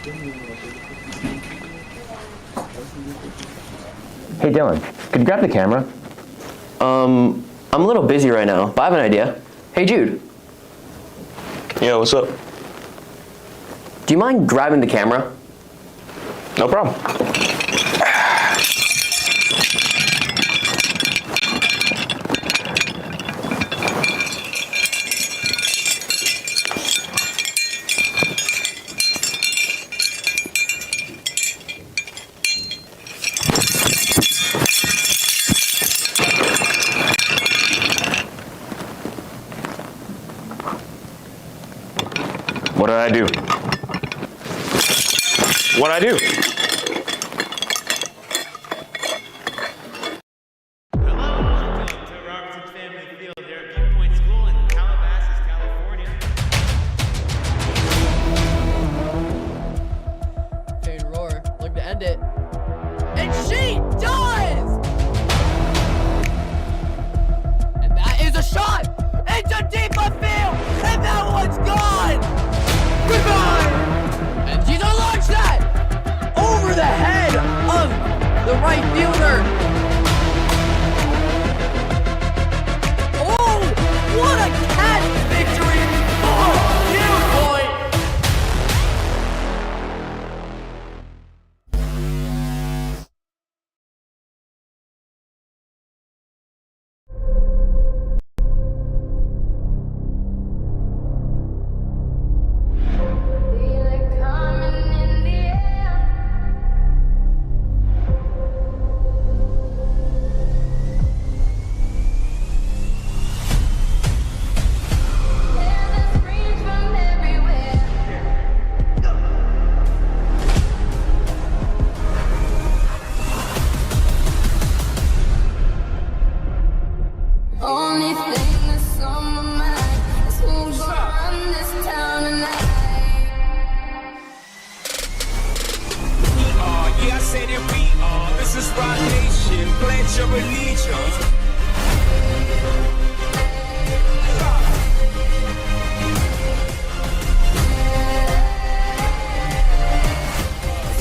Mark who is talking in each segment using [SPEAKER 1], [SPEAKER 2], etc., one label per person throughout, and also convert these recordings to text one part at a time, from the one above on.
[SPEAKER 1] Hey Dylan, could you grab the camera?
[SPEAKER 2] I'm a little busy right now, but I have an idea. Hey Jude.
[SPEAKER 3] Yeah, what's up?
[SPEAKER 2] Do you mind grabbing the camera?
[SPEAKER 3] No problem. What did I do? What'd I do?
[SPEAKER 4] Hello, welcome to Robertson's Family Field here at Viewpoint School in Calabasas, California.
[SPEAKER 5] Pain roar, look to end it. And she does! And that is a shot! Into deep left field! And that one's gone! Goodbye! And she's gonna launch that! Over the head of the right fielder! Oh! What a catch victory for Viewpoint!
[SPEAKER 6] Only thing that's on my mind is who's gonna run this town tonight.
[SPEAKER 7] Yeah, I say that we are. This is Rock Nation. Pledge your allegiance.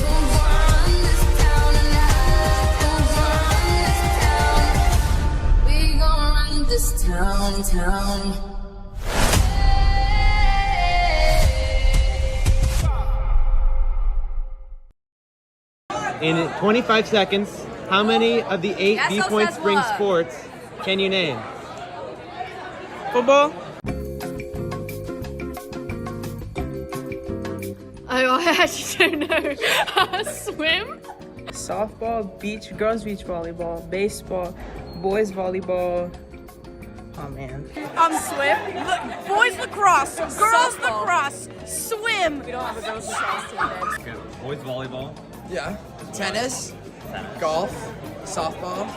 [SPEAKER 6] Who's gonna run this town tonight? Who's gonna run this town? We gonna run this town.
[SPEAKER 4] In 25 seconds, how many of the 8 Viewpoint Spring sports can you name? Football?
[SPEAKER 8] I actually don't know. Swim?
[SPEAKER 9] Softball, girls beach volleyball, baseball, boys volleyball. Oh man.
[SPEAKER 8] Swim. Boys lacrosse. Girls lacrosse. Swim. We don't have a girls lacrosse team.
[SPEAKER 4] Boys volleyball.
[SPEAKER 5] Yeah. Tennis, golf, softball.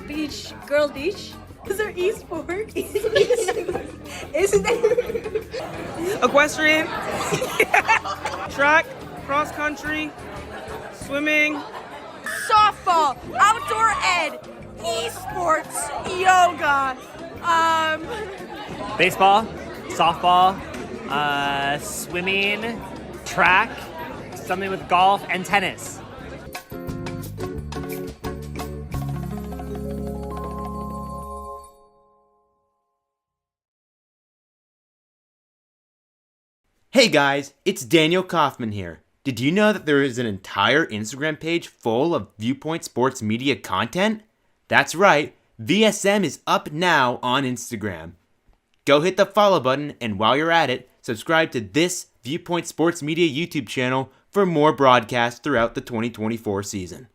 [SPEAKER 8] Beach. Girls beach. Is there esports?
[SPEAKER 9] Isn't there? Equestrian. Track, cross country, swimming.
[SPEAKER 8] Softball. Outdoor ed. Esports. Yoga.
[SPEAKER 10] Baseball, softball, swimming, track, something with golf, and tennis.
[SPEAKER 4] Hey guys, it's Daniel Kaufman here. Did you know that there is an entire Instagram page full of Viewpoint Sports Media content? That's right, VSM is up now on Instagram. Go hit the follow button, and while you're at it, subscribe to this Viewpoint Sports Media YouTube channel for more broadcasts throughout the 2024 season.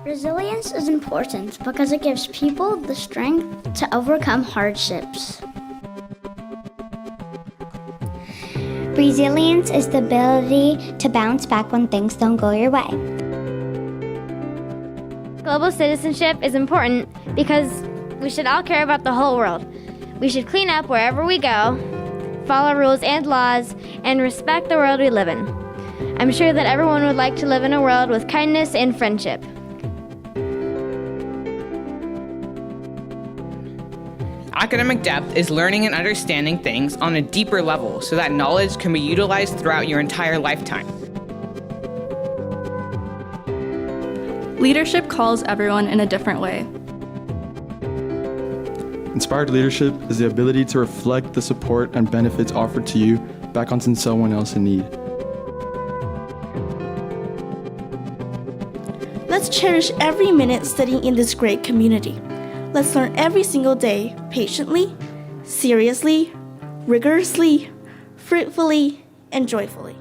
[SPEAKER 6] Resilience is important because it gives people the strength to overcome hardships. Resilience is the ability to bounce back when things don't go your way.
[SPEAKER 11] Global citizenship is important because we should all care about the whole world. We should clean up wherever we go, follow rules and laws, and respect the world we live in. I'm sure that everyone would like to live in a world with kindness and friendship.
[SPEAKER 9] Academic depth is learning and understanding things on a deeper level so that knowledge can be utilized throughout your entire lifetime.
[SPEAKER 12] Leadership calls everyone in a different way.
[SPEAKER 13] Inspired leadership is the ability to reflect the support and benefits offered to you back onto someone else in need.
[SPEAKER 14] Let's cherish every minute studying in this great community. Let's learn every single day, patiently, seriously, rigorously, fruitfully, and joyfully.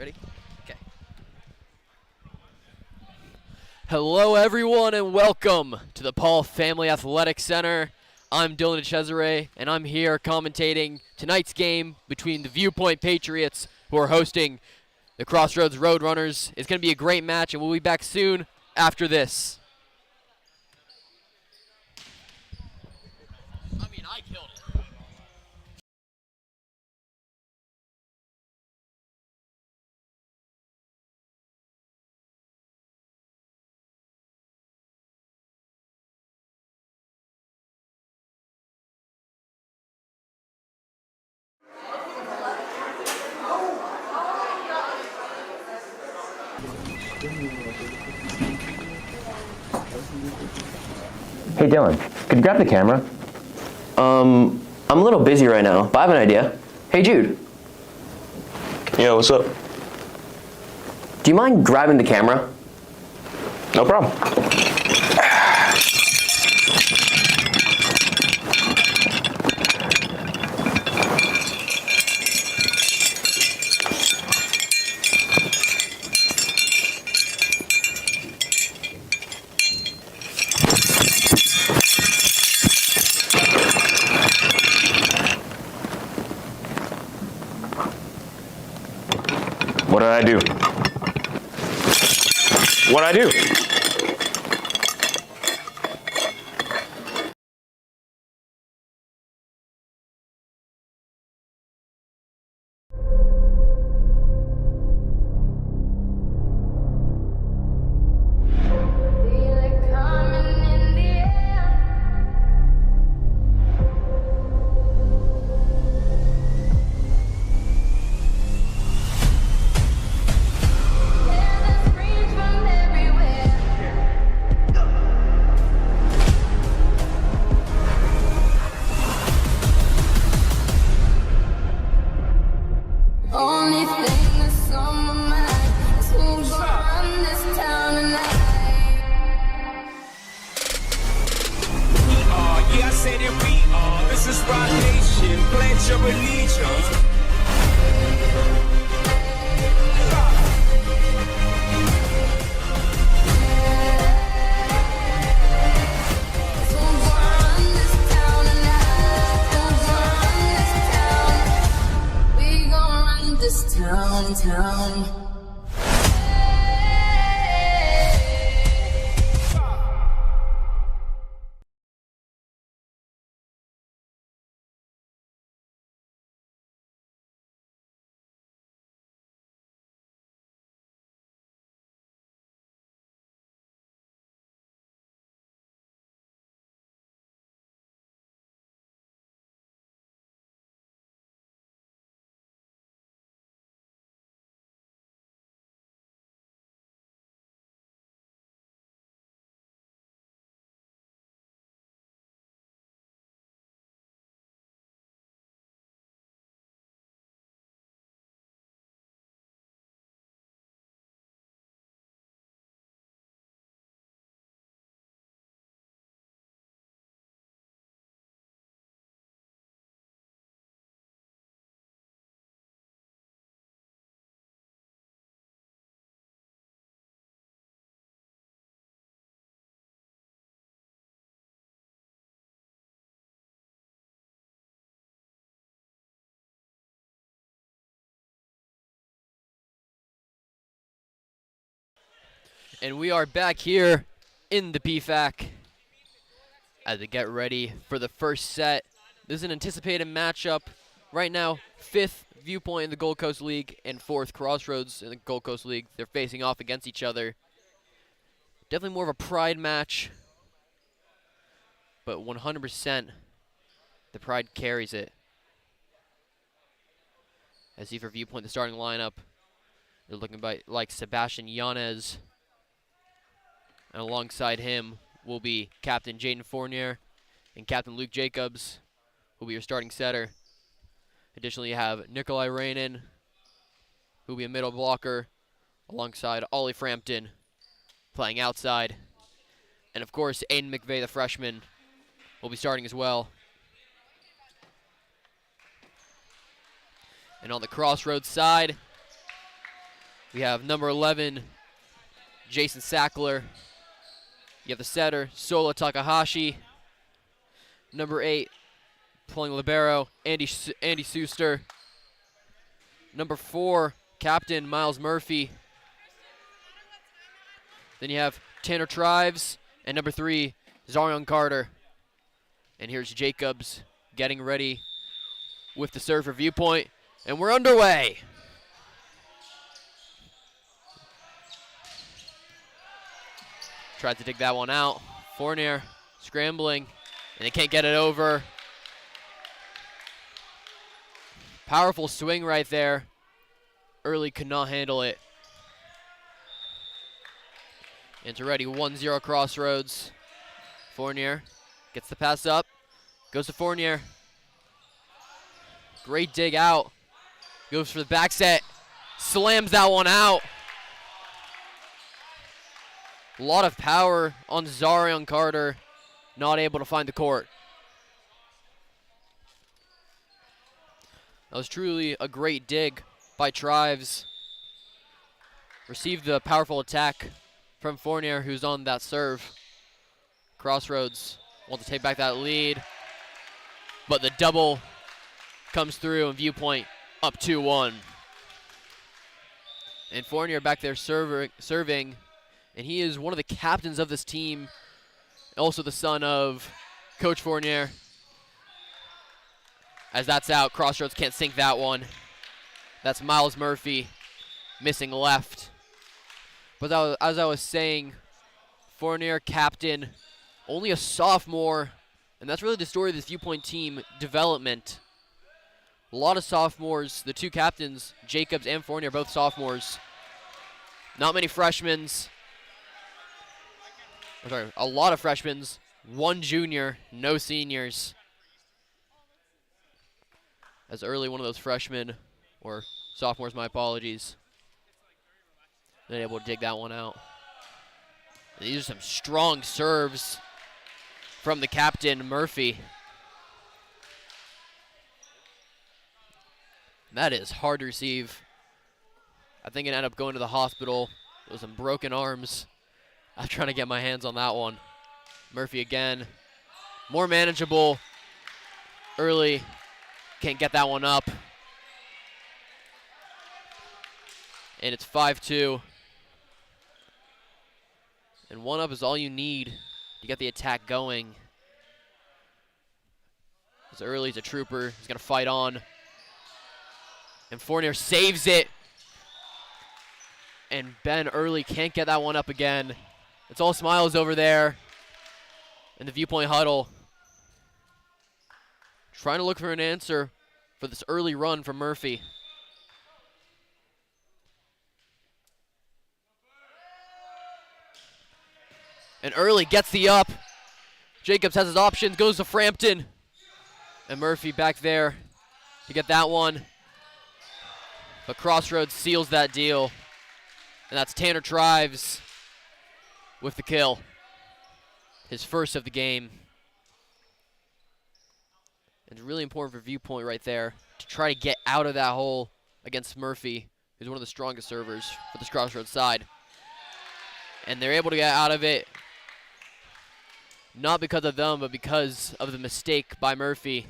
[SPEAKER 5] Ready? Okay. Hello, everyone, and welcome to the Paul Family Athletic Center. I'm Dylan Cesare, and I'm here commentating tonight's game between the Viewpoint Patriots, who are hosting the Crossroads Roadrunners. It's going to be a great match, and we'll be back soon after this. I mean, I killed it.
[SPEAKER 1] Hey Dylan, could you grab the camera?
[SPEAKER 2] I'm a little busy right now, but I have an idea. Hey Jude.
[SPEAKER 3] Yeah, what's up?
[SPEAKER 2] Do you mind grabbing the camera?
[SPEAKER 3] No problem. What did I do? What did I do?
[SPEAKER 15] Only thing that's on my mind is who's gonna run this town tonight.
[SPEAKER 7] We are, yeah, I said it, we are. This is Rock Nation. Pledge your allegiance.
[SPEAKER 15] This town.
[SPEAKER 5] And we are back here in the PFAC as we get ready for the first set. This is an anticipated matchup. Right now, 5th Viewpoint in the Gold Coast League and 4th Crossroads in the Gold Coast League. They're facing off against each other. Definitely more of a pride match, but 100% the pride carries it. As see for Viewpoint, the starting lineup, they're looking like Sebastian Yanez. And alongside him will be Captain Jaden Fournier and Captain Luke Jacobs, who will be your starting setter. Additionally, you have Nikolai Rainin, who will be a middle blocker, alongside Ollie Frampton, playing outside. And of course, Aiden McVeigh, the freshman, will be starting as well. And on the Crossroads side, We have number 11, Jason Sackler. You have the setter, Sola Takahashi. Number 8, pulling libero, Andy Suster. Number 4, captain Miles Murphy. Then you have Tanner Trives, and number 3, Zarion Carter. And here's Jacobs getting ready with the serve for Viewpoint, and we're underway. Tried to dig that one out. Fournier scrambling, and they can't get it over. Powerful swing right there. Early could not handle it. And it's already 1-0 Crossroads. Fournier gets the pass up. Goes to Fournier. Great dig out. Goes for the back set. Slams that one out. A lot of power on Zarion Carter. Not able to find the court. That was truly a great dig by Trives. Received the powerful attack from Fournier, who's on that serve. Crossroads want to take back that lead, but the double comes through and Viewpoint up 2-1. And Fournier back there serving, and he is one of the captains of this team, also the son of Coach Fournier. As that's out, Crossroads can't sink that one. That's Miles Murphy missing left. But as I was saying, Fournier captain, only a sophomore, and that's really the story of this Viewpoint team development. A lot of sophomores, the two captains, Jacobs and Fournier, both sophomores. Not many freshmen. Sorry, a lot of freshmen, one junior, no seniors. As early one of those freshmen, or sophomores, my apologies, been able to dig that one out. And these are some strong serves from the captain, Murphy. That is hard to receive. I think it ended up going to the hospital with some broken arms. I'm trying to get my hands on that one. Murphy again, more manageable early. Can't get that one up. And it's 5-2. And one up is all you need to get the attack going. As early as a trooper, he's going to fight on. And Fournier saves it. And Ben Early can't get that one up again. It's all smiles over there in the Viewpoint huddle. Trying to look for an answer for this early run from Murphy. And Early gets the up. Jacobs has his options, goes to Frampton. And Murphy back there to get that one. But Crossroads seals that deal. And that's Tanner Trives with the kill. His first of the game. It's really important for Viewpoint right there to try to get out of that hole against Murphy, who's one of the strongest servers for this Crossroads side. And they're able to get out of it, not because of them, but because of the mistake by Murphy.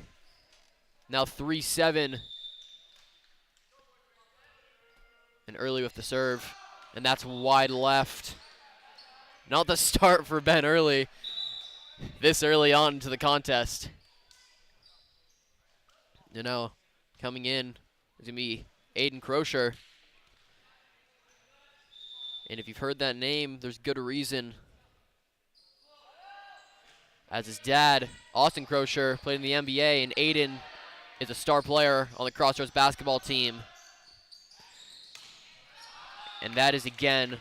[SPEAKER 5] Now 3-7. And Early with the serve. And that's wide left. Not the start for Ben Early this early on into the contest. You know, coming in is going to be Aiden Crozier. And if you've heard that name, there's good reason. As his dad, Austin Crozier, played in the NBA, and Aiden is a star player on the Crossroads basketball team. And that is, again,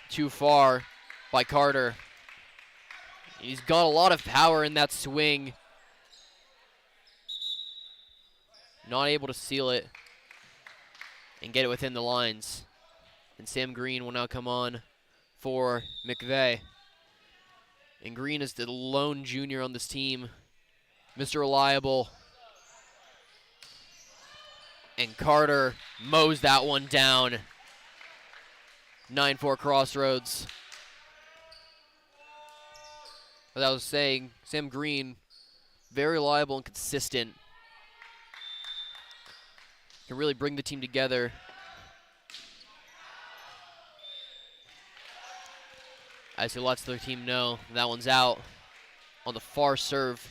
[SPEAKER 5] too far by Carter. He's got a lot of power in that swing. Not able to seal it and get it within the lines. And Sam Green will now come on for McVeigh. And Green is the lone junior on this team. Mr. Reliable. And Carter mows that one down. 9-4 Crossroads. As I was saying, Sam Green, very reliable and consistent. Can really bring the team together. As he lets their team know that one's out on the far serve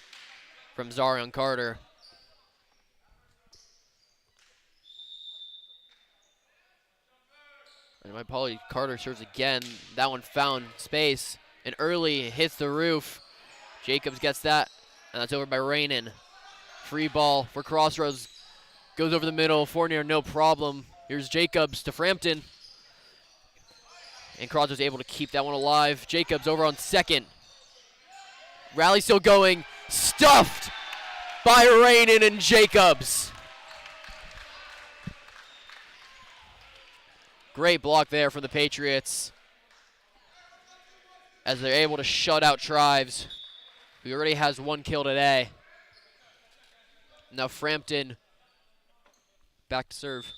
[SPEAKER 5] from Zarion Carter. And my apology, Carter serves again. That one found space and early hits the roof. Jacobs gets that, and that's over by Rainin. Free ball for Crossroads. Goes over the middle. Fournier, no problem. Here's Jacobs to Frampton. And Crossroads able to keep that one alive. Jacobs over on second. Rally still going. Stuffed by Rainin and Jacobs. Great block there from the Patriots as they're able to shut out Trives, who already has 1 kill today. Now Frampton back to serve.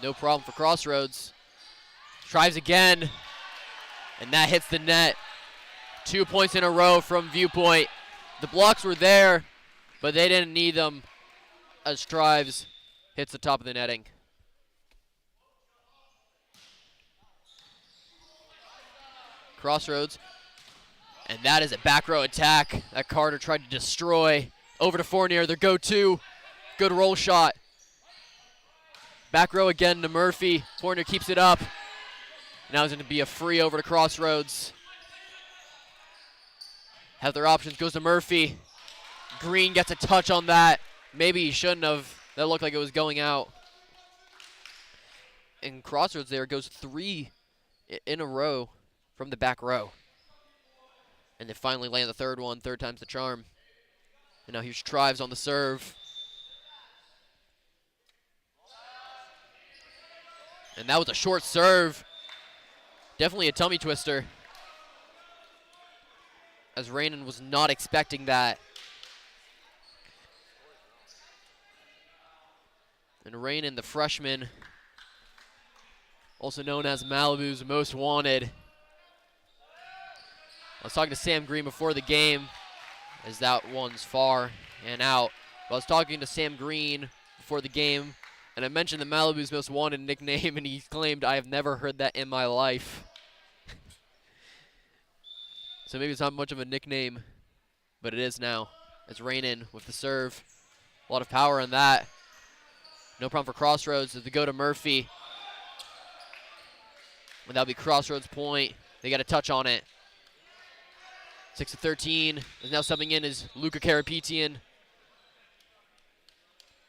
[SPEAKER 5] No problem for Crossroads. Trives again, and that hits the net. 2 points in a row from Viewpoint. The blocks were there, but they didn't need them as Trives hits the top of the netting. Crossroads, and that is a back row attack that Carter tried to destroy. Over to Fournier, their go-to. Good roll shot. Back row again to Murphy. Fournier keeps it up. Now it's going to be a free over to Crossroads. Have their options, goes to Murphy. Green gets a touch on that. Maybe he shouldn't have. That looked like it was going out. And Crossroads there goes 3 in a row from the back row. And they finally land the third one. Third time's the charm. And now here's Trives on the serve. And that was a short serve. Definitely a tummy twister, as Rainin was not expecting that. And Rainin, the freshman, also known as Malibu's most wanted. I was talking to Sam Green before the game, as that one's far and out. But I was talking to Sam Green before the game, and I mentioned the Malibu's most wanted nickname, and he claimed, "I have never heard that in my life." So maybe it's not much of a nickname, but it is now. It's Rainin with the serve. A lot of power on that. No problem for Crossroads as they go to Murphy. And that'll be Crossroads' point. They got a touch on it. 6-13. Is now subbing in is Luca Karapetian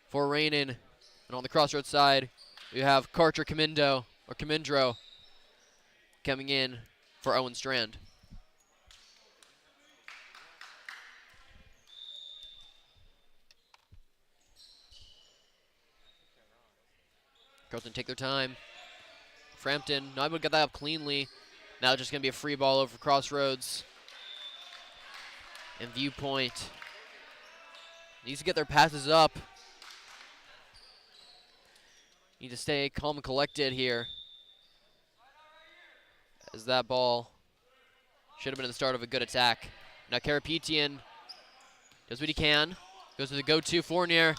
[SPEAKER 5] for Rainin. And on the Crossroads side, we have Carter Camindro coming in for Owen Strand. Carlton take their time. Frampton not able to get that up cleanly. Now it's just going to be a free ball over Crossroads. And Viewpoint needs to get their passes up. Need to stay calm and collected here, as that ball should have been at the start of a good attack. Now Karapetian does what he can. Goes to the go-to Fournier.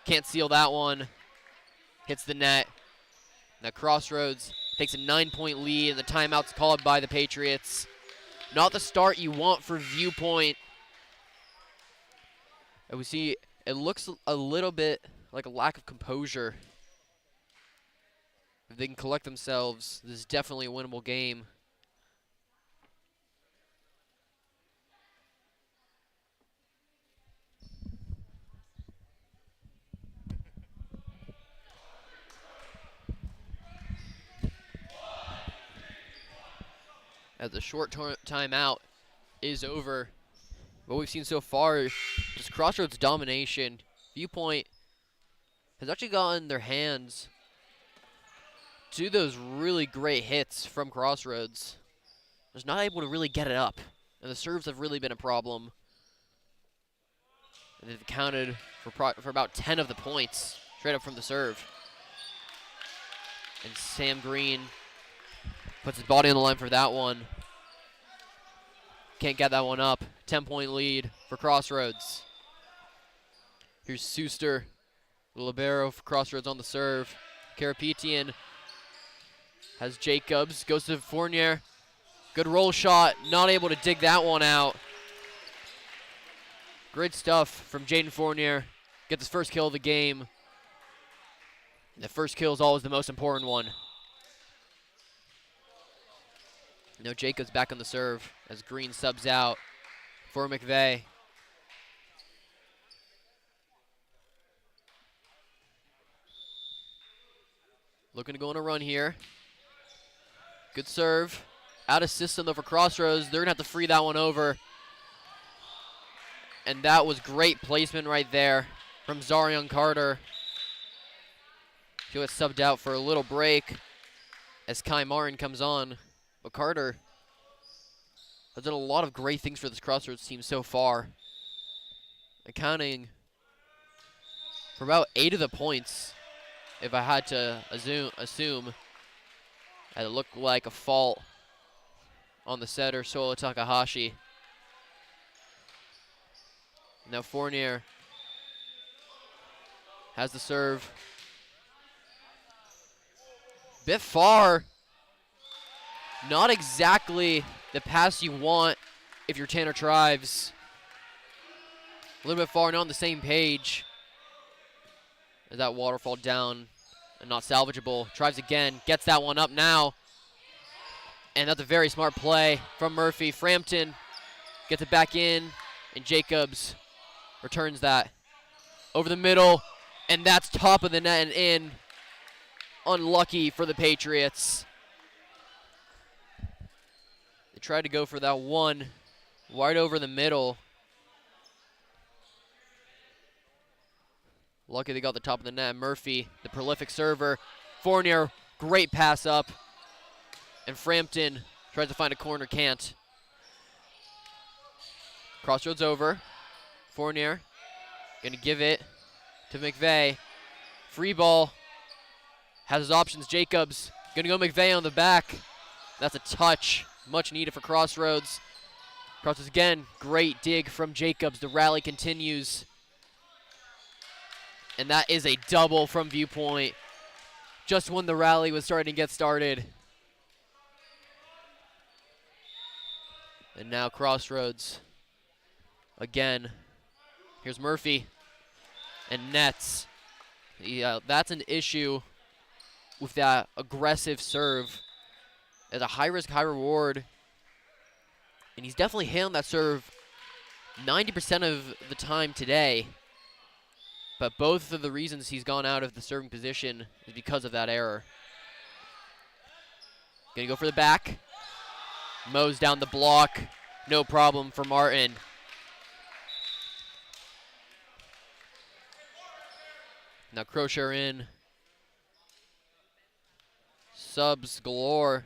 [SPEAKER 5] Can't seal that one. Hits the net. Now Crossroads takes a 9-point lead, and the timeout's called by the Patriots. Not the start you want for Viewpoint. And we see it looks a little bit like a lack of composure. If they can collect themselves, this is definitely a winnable game. As the short timeout is over, what we've seen so far is just Crossroads domination. Viewpoint has actually gotten their hands to those really great hits from Crossroads. Just not able to really get it up, and the serves have really been a problem. And they've accounted for about 10 of the points straight up from the serve. And Sam Green puts his body on the line for that one. Can't get that one up. 10-point lead for Crossroads. Here's Suster, the libero for Crossroads on the serve. Karapetian has Jacobs, goes to Fournier. Good roll shot, not able to dig that one out. Great stuff from Jaden Fournier. Gets his first kill of the game. The first kill is always the most important one. Now Jacobs back on the serve as Green subs out for McVeigh. Looking to go on a run here. Good serve. Out of system though for Crossroads. They're going to have to free that one over. And that was great placement right there from Zarion Carter. He'll get subbed out for a little break as Kai Martin comes on. But Carter has done a lot of great things for this Crossroads team so far. Accounting for about 8 of the points, if I had to assume. That it looked like a fault on the setter, Solo Takahashi. Now Fournier has the serve. Bit far. Not exactly the pass you want if you're Tanner Trives. A little bit far, not on the same page. As that waterfall down and not salvageable. Trives again, gets that one up now. And that's a very smart play from Murphy. Frampton gets it back in, and Jacobs returns that over the middle, and that's top of the net and in. Unlucky for the Patriots. They tried to go for that one wide over the middle. Lucky they got the top of the net. Murphy, the prolific server. Fournier, great pass up. And Frampton tries to find a corner, can't. Crossroads over. Fournier gonna give it to McVeigh. Free ball. Has his options. Jacobs gonna go McVeigh on the back. That's a touch. Much needed for Crossroads. Crossroads again. Great dig from Jacobs. The rally continues. And that is a double from Viewpoint. Just when the rally was starting to get started. And now Crossroads. Again. Here's Murphy. And nets. Yeah, that's an issue with that aggressive serve. As a high risk, high reward. And he's definitely hitting that serve 90% of the time today. But both of the reasons he's gone out of the serving position is because of that error. Gonna go for the back. Mows down the block. No problem for Martin. Now Crocher in. Subs galore.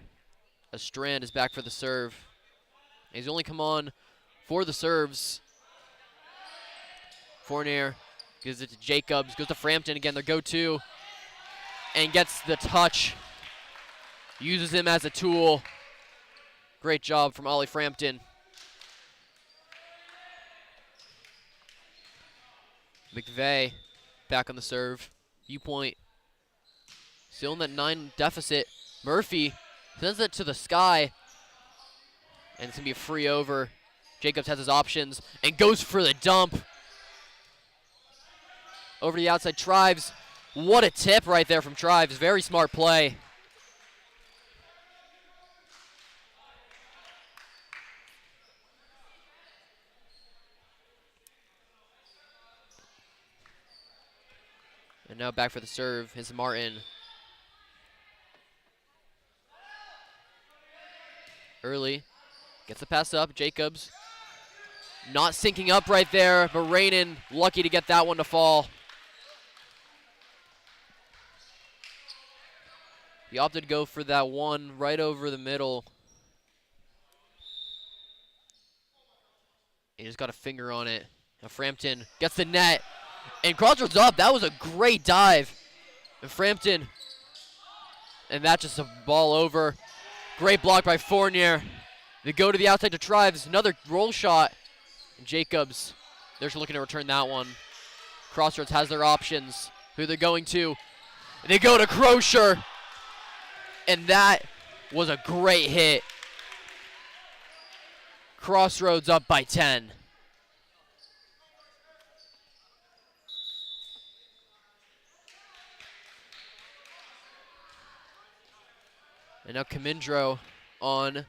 [SPEAKER 5] A Strand is back for the serve. He's only come on for the serves. Fournier gives it to Jacobs. Goes to Frampton again, their go-to. And gets the touch. Uses him as a tool. Great job from Ollie Frampton. McVeigh back on the serve. Viewpoint still in that 9 deficit. Murphy sends it to the sky. And it's going to be a free over. Jacobs has his options and goes for the dump. Over to the outside, Trives. What a tip right there from Trives. Very smart play. And now back for the serve is Martin. Early. Gets the pass up. Jacobs. Not syncing up right there, but Rainin lucky to get that one to fall. He opted to go for that one right over the middle. He just got a finger on it. Now Frampton gets the net. And Crossroads up. That was a great dive. And Frampton. And that's just a ball over. Great block by Fournier. They go to the outside to Trives. Another roll shot. And Jacobs, they're just looking to return that one. Crossroads has their options. Who they're going to. And they go to Crozier. And that was a great hit. Crossroads up by 10. And now Camindro on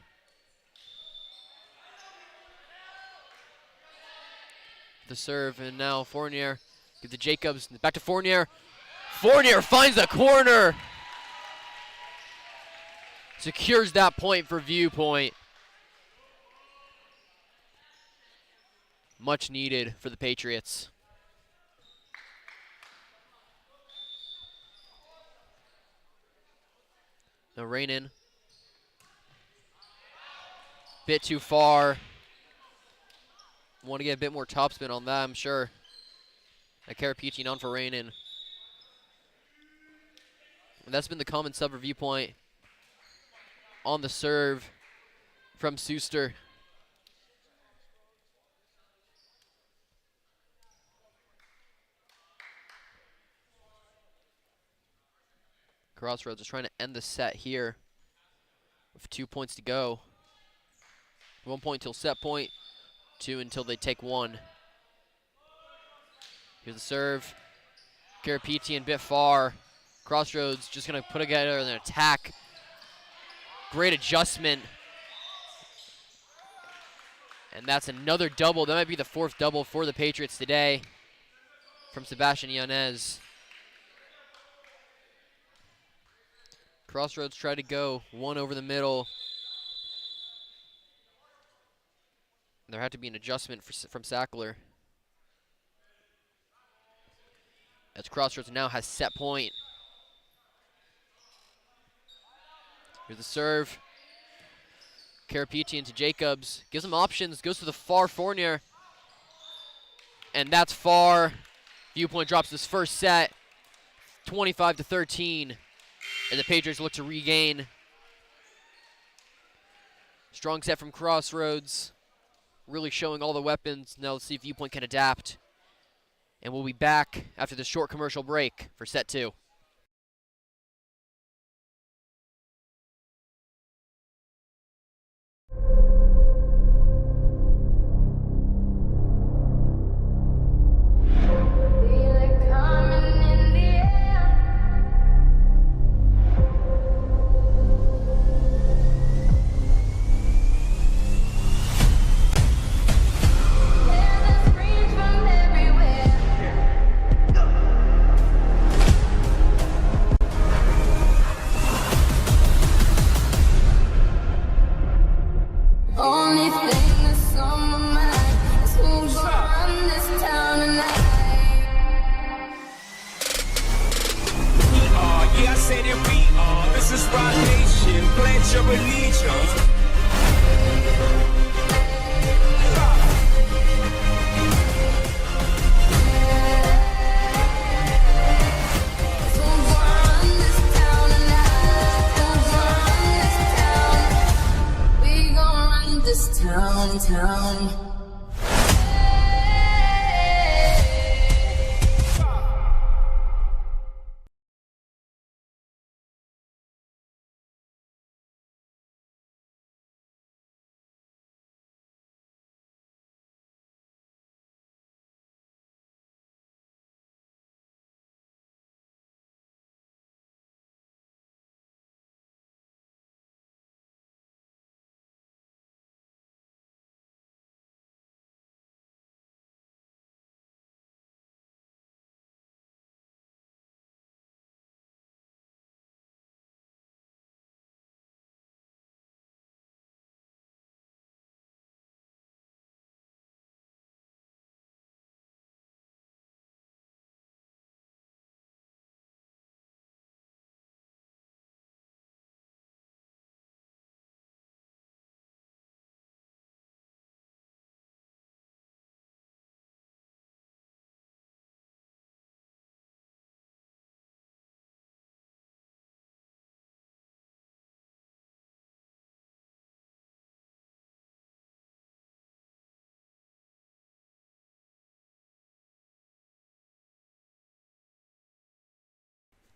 [SPEAKER 5] the serve, and now Fournier gives to Jacobs, back to Fournier. Fournier finds the corner. Secures that point for Viewpoint. Much needed for the Patriots. Now Rainin. Bit too far. Want to get a bit more topspin on that, I'm sure. Karapetian on for Rainin. And that's been the common sub for Viewpoint. On the serve from Suster. Crossroads is trying to end the set here with 2 points to go. 1 point till set point, 2 until they take one. Here's the serve. Karapetian bit far. Crossroads just going to put together an attack. Great adjustment. And that's another double. That might be the 4th double for the Patriots today from Sebastian Yanez. Crossroads try to go one over the middle. There had to be an adjustment from Sackler. As Crossroads now has set point. Here's the serve. Karapetian to Jacobs. Gives him options. Goes to the far Fournier. And that's far. Viewpoint drops this first set. 25-13. And the Patriots look to regain. Strong set from Crossroads. Really showing all the weapons. Now let's see if Viewpoint can adapt. And we'll be back after this short commercial break for set 2.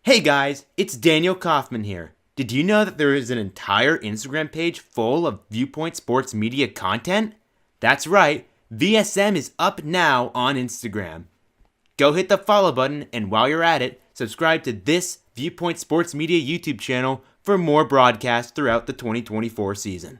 [SPEAKER 4] Hey guys, it's Daniel Kaufman here. Did you know that there is an entire Instagram page full of Viewpoint Sports Media content? That's right, VSM is up now on Instagram. Go hit the follow button, and while you're at it, subscribe to this Viewpoint Sports Media YouTube channel for more broadcasts throughout the 2024 season.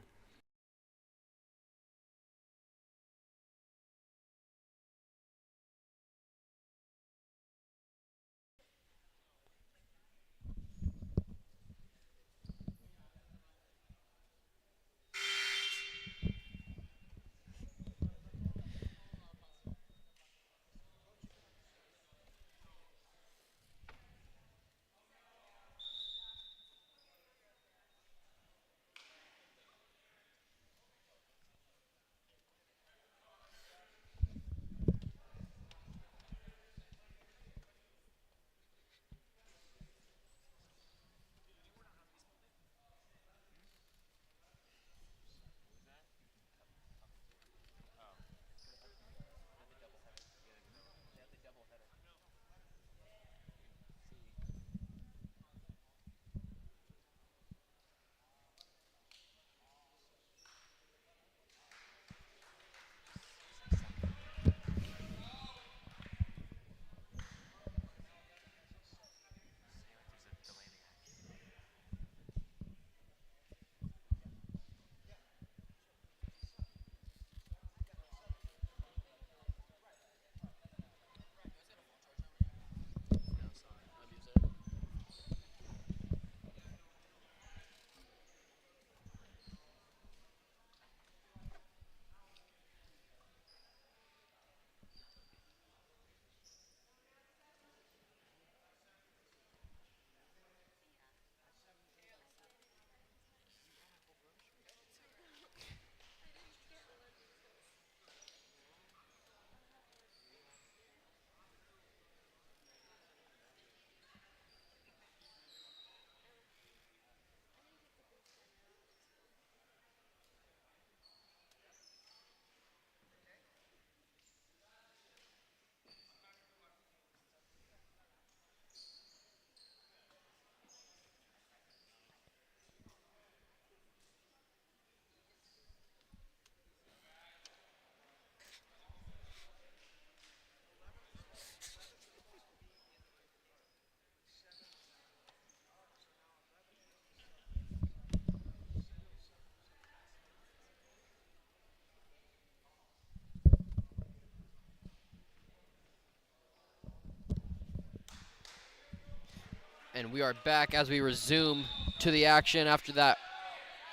[SPEAKER 5] And we are back as we resume to the action after that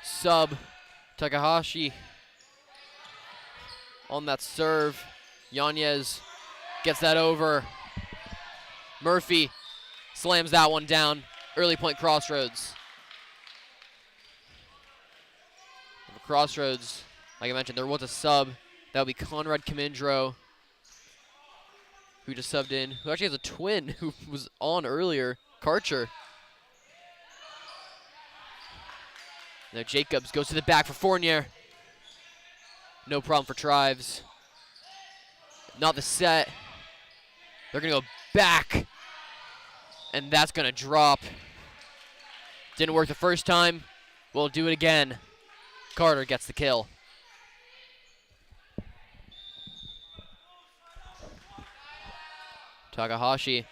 [SPEAKER 5] sub. Takahashi on that serve. Yanez gets that over. Murphy slams that one down. Early point Crossroads. For Crossroads, like I mentioned, there was a sub. That would be Conrad Camindro, who just subbed in, who actually has a twin who was on earlier. Karcher. Now Jacobs goes to the back for Fournier. No problem for Trives. Not the set. They're going to go back. And that's going to drop. Didn't work the first time. We'll do it again. Carter gets the kill. Takahashi.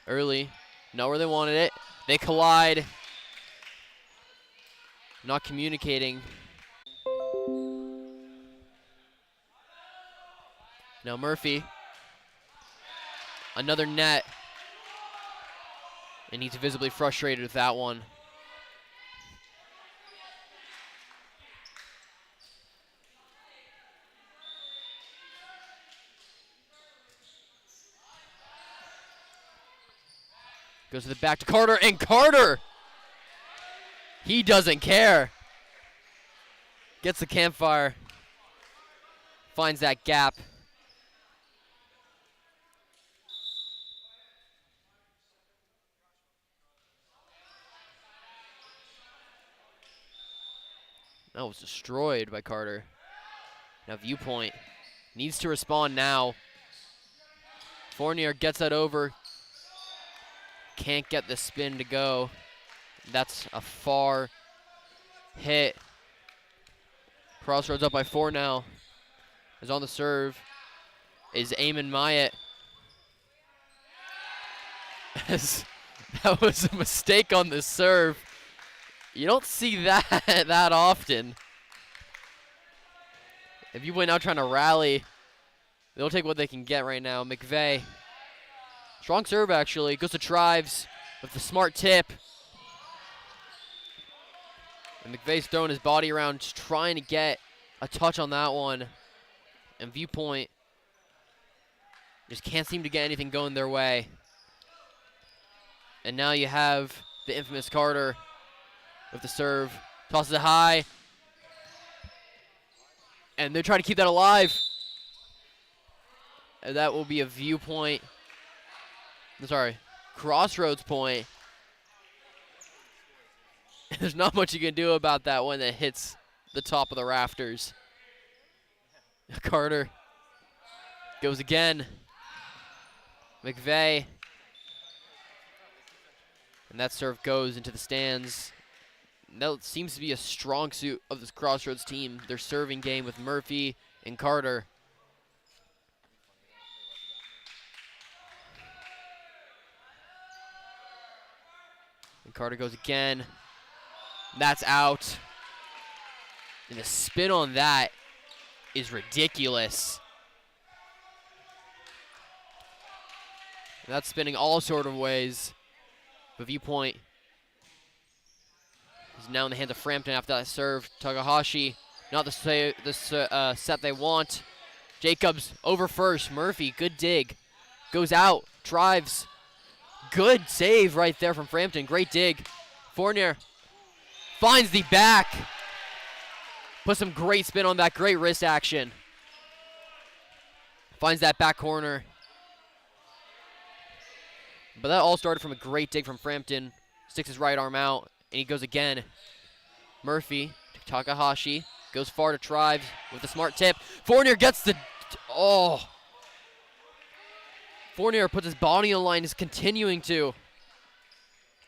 [SPEAKER 5] Early. Not where they wanted it. They collide. Not communicating. Now Murphy. Another net. And he's visibly frustrated with that one. Goes to the back to Carter, and Carter! He doesn't care. Gets the campfire. Finds that gap. That was destroyed by Carter. Now Viewpoint needs to respond now. Fournier gets that over. Can't get the spin to go. That's a far hit. Crossroads up by 4 now. Is on the serve. Is Eamon Myatt. That was a mistake on the serve. You don't see that that often. If you went out trying to rally, they'll take what they can get right now. McVeigh. Strong serve, actually. Goes to Trives with the smart tip. And McVeigh's throwing his body around, just trying to get a touch on that one. And Viewpoint just can't seem to get anything going their way. And now you have the infamous Carter with the serve. Tosses it high. And they're trying to keep that alive. And that will be a Viewpoint. I'm sorry, Crossroads point. There's not much you can do about that one that hits the top of the rafters. Carter goes again. McVeigh. And that serve goes into the stands. And that seems to be a strong suit of this Crossroads team. Their serving game with Murphy and Carter. And Carter goes again. That's out. And the spin on that is ridiculous. And that's spinning all sort of ways. But Viewpoint is now in the hands of Frampton after that serve. Takahashi, not the set they want. Jacobs over first. Murphy, good dig. Goes out, drives. Good save right there from Frampton. Great dig. Fournier finds the back. Put some great spin on that. Great wrist action. Finds that back corner. But that all started from a great dig from Frampton. Sticks his right arm out, and he goes again. Murphy to Takahashi. Goes far to Trives with a smart tip. Fournier gets the... Oh. Fournier puts his body on the line, is continuing to.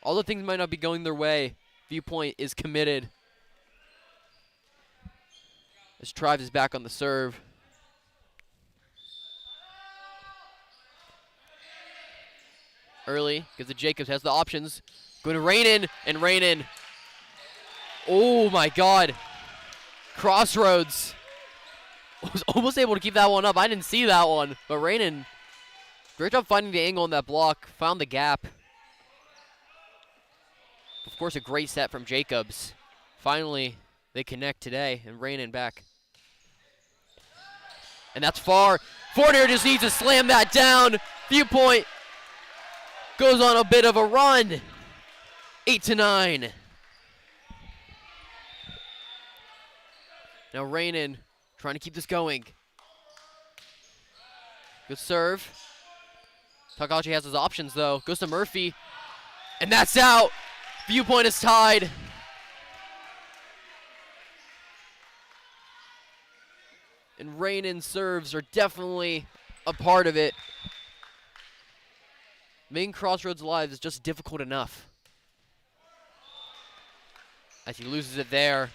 [SPEAKER 5] Although things might not be going their way, Viewpoint is committed. As Trives is back on the serve. Early, gives to Jacobs, has the options. Going to rain in, and rain in. Oh my God. Crossroads was almost able to keep that one up. I didn't see that one, but Rainin, great job finding the angle on that block, found the gap. Of course, a great set from Jacobs. Finally, they connect today, and Rainin back. And that's far. Fournier just needs to slam that down. Viewpoint goes on a bit of a run. 8-9. Now Rainin trying to keep this going. Good serve. Takahashi has his options though. Goes to Murphy. And that's out. Viewpoint is tied. And Rainin's serves are definitely a part of it. Making Crossroads live is just difficult enough. As he loses it there.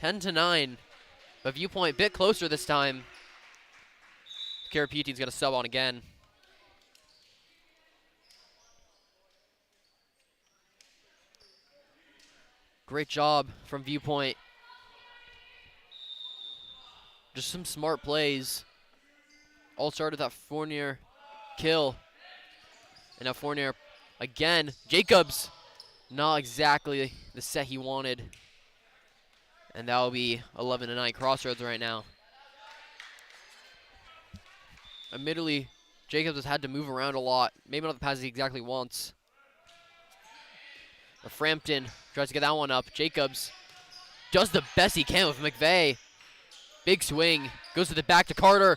[SPEAKER 5] 10-9. But Viewpoint a bit closer this time. Karapeti's got a sub on again. Great job from Viewpoint. Just some smart plays. All started with that Fournier kill. And now Fournier again. Jacobs, not exactly the set he wanted. And that will be 11-9 Crossroads right now. Admittedly, Jacobs has had to move around a lot. Maybe not the passes he exactly wants. But Frampton tries to get that one up. Jacobs does the best he can with McVeigh. Big swing. Goes to the back to Carter.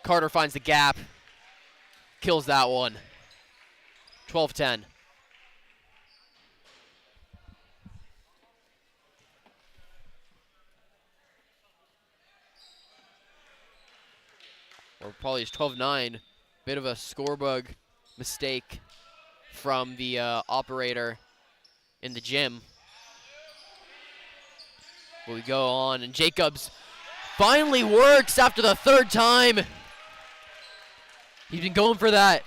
[SPEAKER 5] Carter finds the gap. Kills that one. 12-10. Or probably it's 12-9. Bit of a score bug mistake from the operator in the gym. But we go on, and Jacobs finally works after the third time. He's been going for that.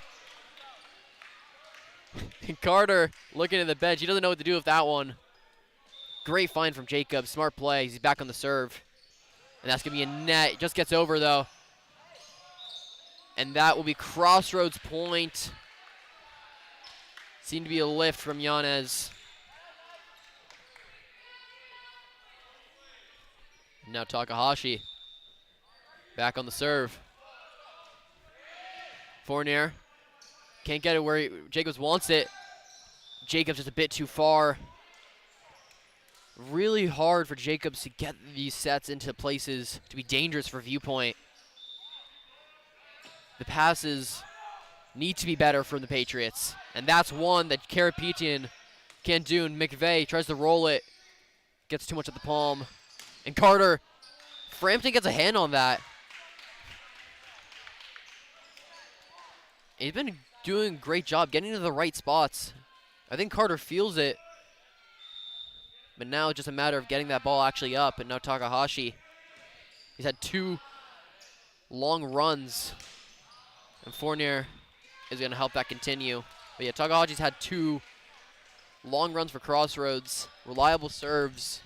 [SPEAKER 5] Carter looking at the bench. He doesn't know what to do with that one. Great find from Jacobs. Smart play. He's back on the serve. And that's going to be a net. Just gets over, though. And that will be Crossroads point. Seemed to be a lift from Yanez. Now Takahashi. Back on the serve. Fournier. Can't get it where Jacobs wants it. Jacobs just a bit too far. Really hard for Jacobs to get these sets into places to be dangerous for Viewpoint. The passes need to be better from the Patriots. And that's one that Karapetian can't do. And McVeigh tries to roll it. Gets too much at the palm. And Carter, Frampton gets a hand on that. He's been doing a great job getting to the right spots. I think Carter feels it. But now it's just a matter of getting that ball actually up. And now Takahashi. He's had 2 long runs. And Fournier is going to help that continue. But yeah, Takahashi's had 2 long runs for Crossroads. Reliable serves.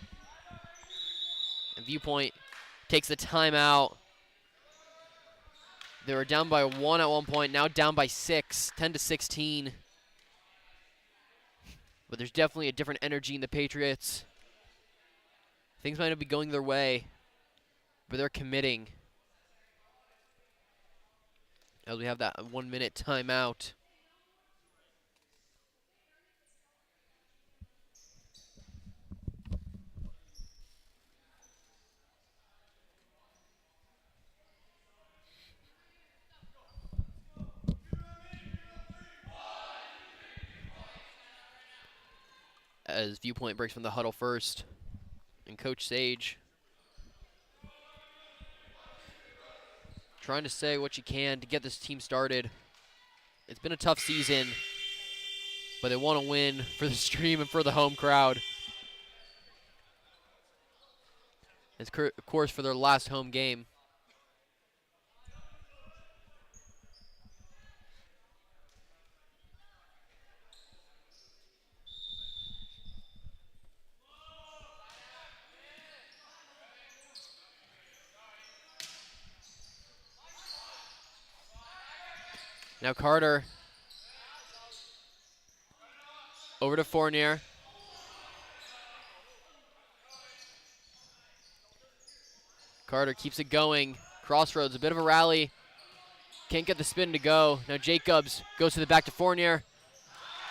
[SPEAKER 5] And Viewpoint takes the timeout. They were down by 1 at one point, now down by 6, 10-16. But there's definitely a different energy in the Patriots. Things might not be going their way, but they're committing. As we have that 1-minute timeout. As Viewpoint breaks from the huddle first. And Coach Sage trying to say what she can to get this team started. It's been a tough season, but they want to win for the stream and for the home crowd. It's of course for their last home game. Now Carter over to Fournier. Carter keeps it going. Crossroads, a bit of a rally. Can't get the spin to go. Now Jacobs goes to the back to Fournier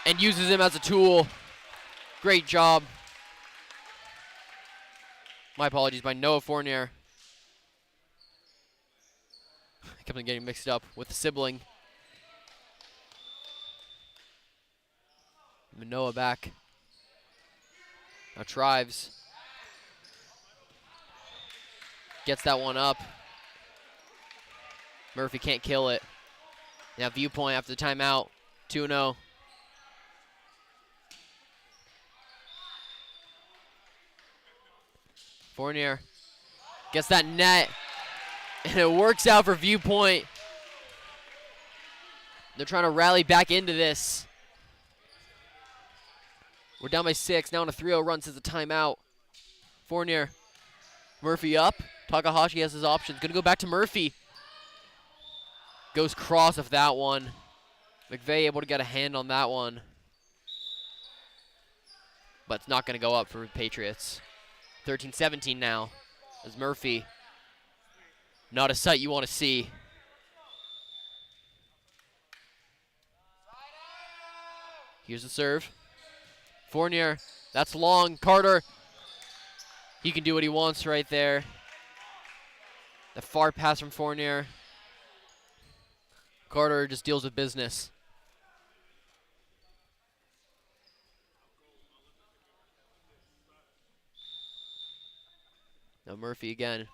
[SPEAKER 5] and uses him as a tool. Great job. My apologies by Noah Fournier. I kept on getting mixed up with the sibling. Manoa back. Now Trives gets that one up. Murphy can't kill it. Now Viewpoint after the timeout, 2-0. Fournier gets that net, and it works out for Viewpoint. They're trying to rally back into this. We're down by 6, now on a 3-0 run since the timeout. Fournier, Murphy up. Takahashi has his options. Gonna go back to Murphy. Goes cross of that one. McVeigh able to get a hand on that one. But it's not gonna go up for the Patriots. 13-17 now. As Murphy. Not a sight you want to see. Here's the serve. Fournier, that's long. Carter, he can do what he wants right there. The far pass from Fournier. Carter just deals with business. Now Murphy again.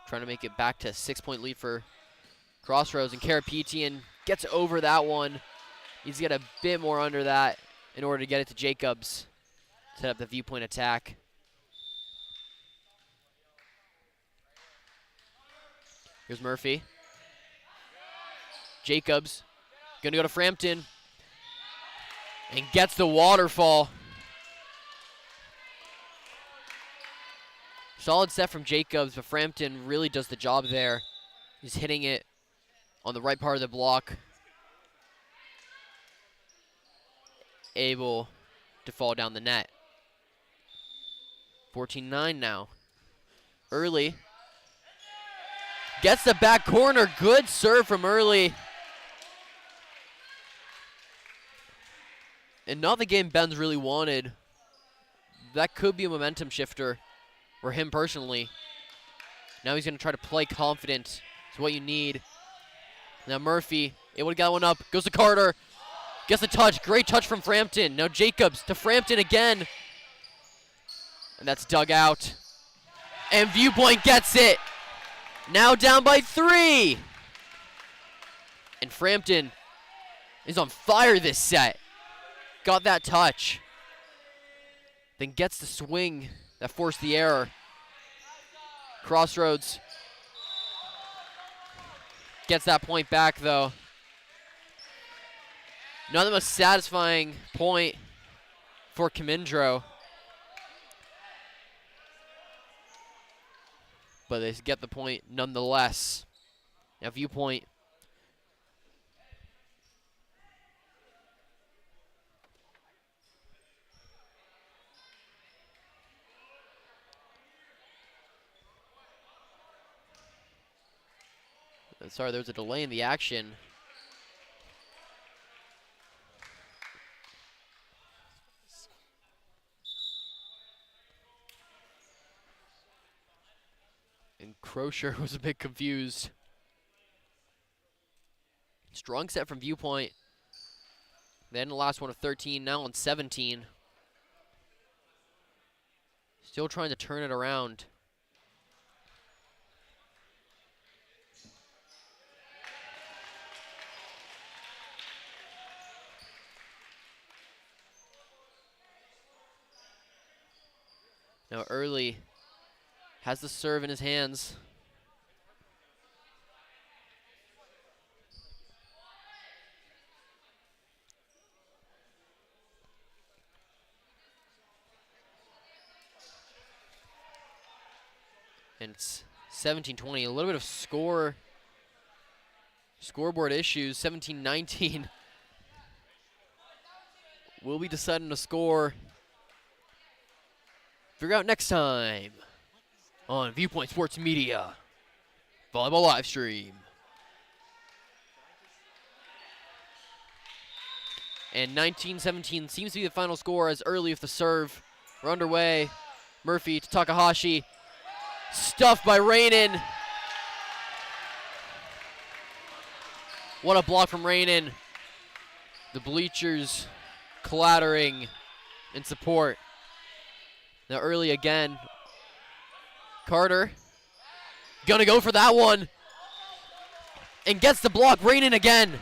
[SPEAKER 5] Trying to make it back to a 6-point lead for Crossroads. And Karapetian gets over that one. He's got a bit more under that in order to get it to Jacobs. Set up the Viewpoint attack. Here's Murphy. Jacobs gonna go to Frampton and gets the waterfall. Solid set from Jacobs, but Frampton really does the job there. He's hitting it on the right part of the block. Able to fall down the net. 14-9 now. Early. Gets the back corner. Good serve from Early. And not the game Ben's really wanted. That could be a momentum shifter for him personally. Now he's going to try to play confident. It's what you need. Now Murphy able to get one up. Goes to Carter. Gets the touch. Great touch from Frampton. Now Jacobs to Frampton again. And that's dug out. And Viewpoint gets it. Now down by 3. And Frampton is on fire this set. Got that touch. Then gets the swing that forced the error. Crossroads gets that point back though. Not the most satisfying point for Camindro. But they get the point nonetheless. Now Viewpoint sorry, there was a delay in the action. And Crozier was a bit confused. Strong set from Viewpoint. Then the last one of 13, now on 17. Still trying to turn it around. Now Early has the serve in his hands. And it's 17-20, a little bit of scoreboard issues. 17-19. We'll be deciding the score. Figure out next time on Viewpoint Sports Media Volleyball live stream. And 19-17 seems to be the final score as Early with the serve. We're underway. Murphy to Takahashi. Stuffed by Rainin. What a block from Rainin. The bleachers clattering in support. Now Early again. Carter gonna go for that one. And gets the block. Rainin again.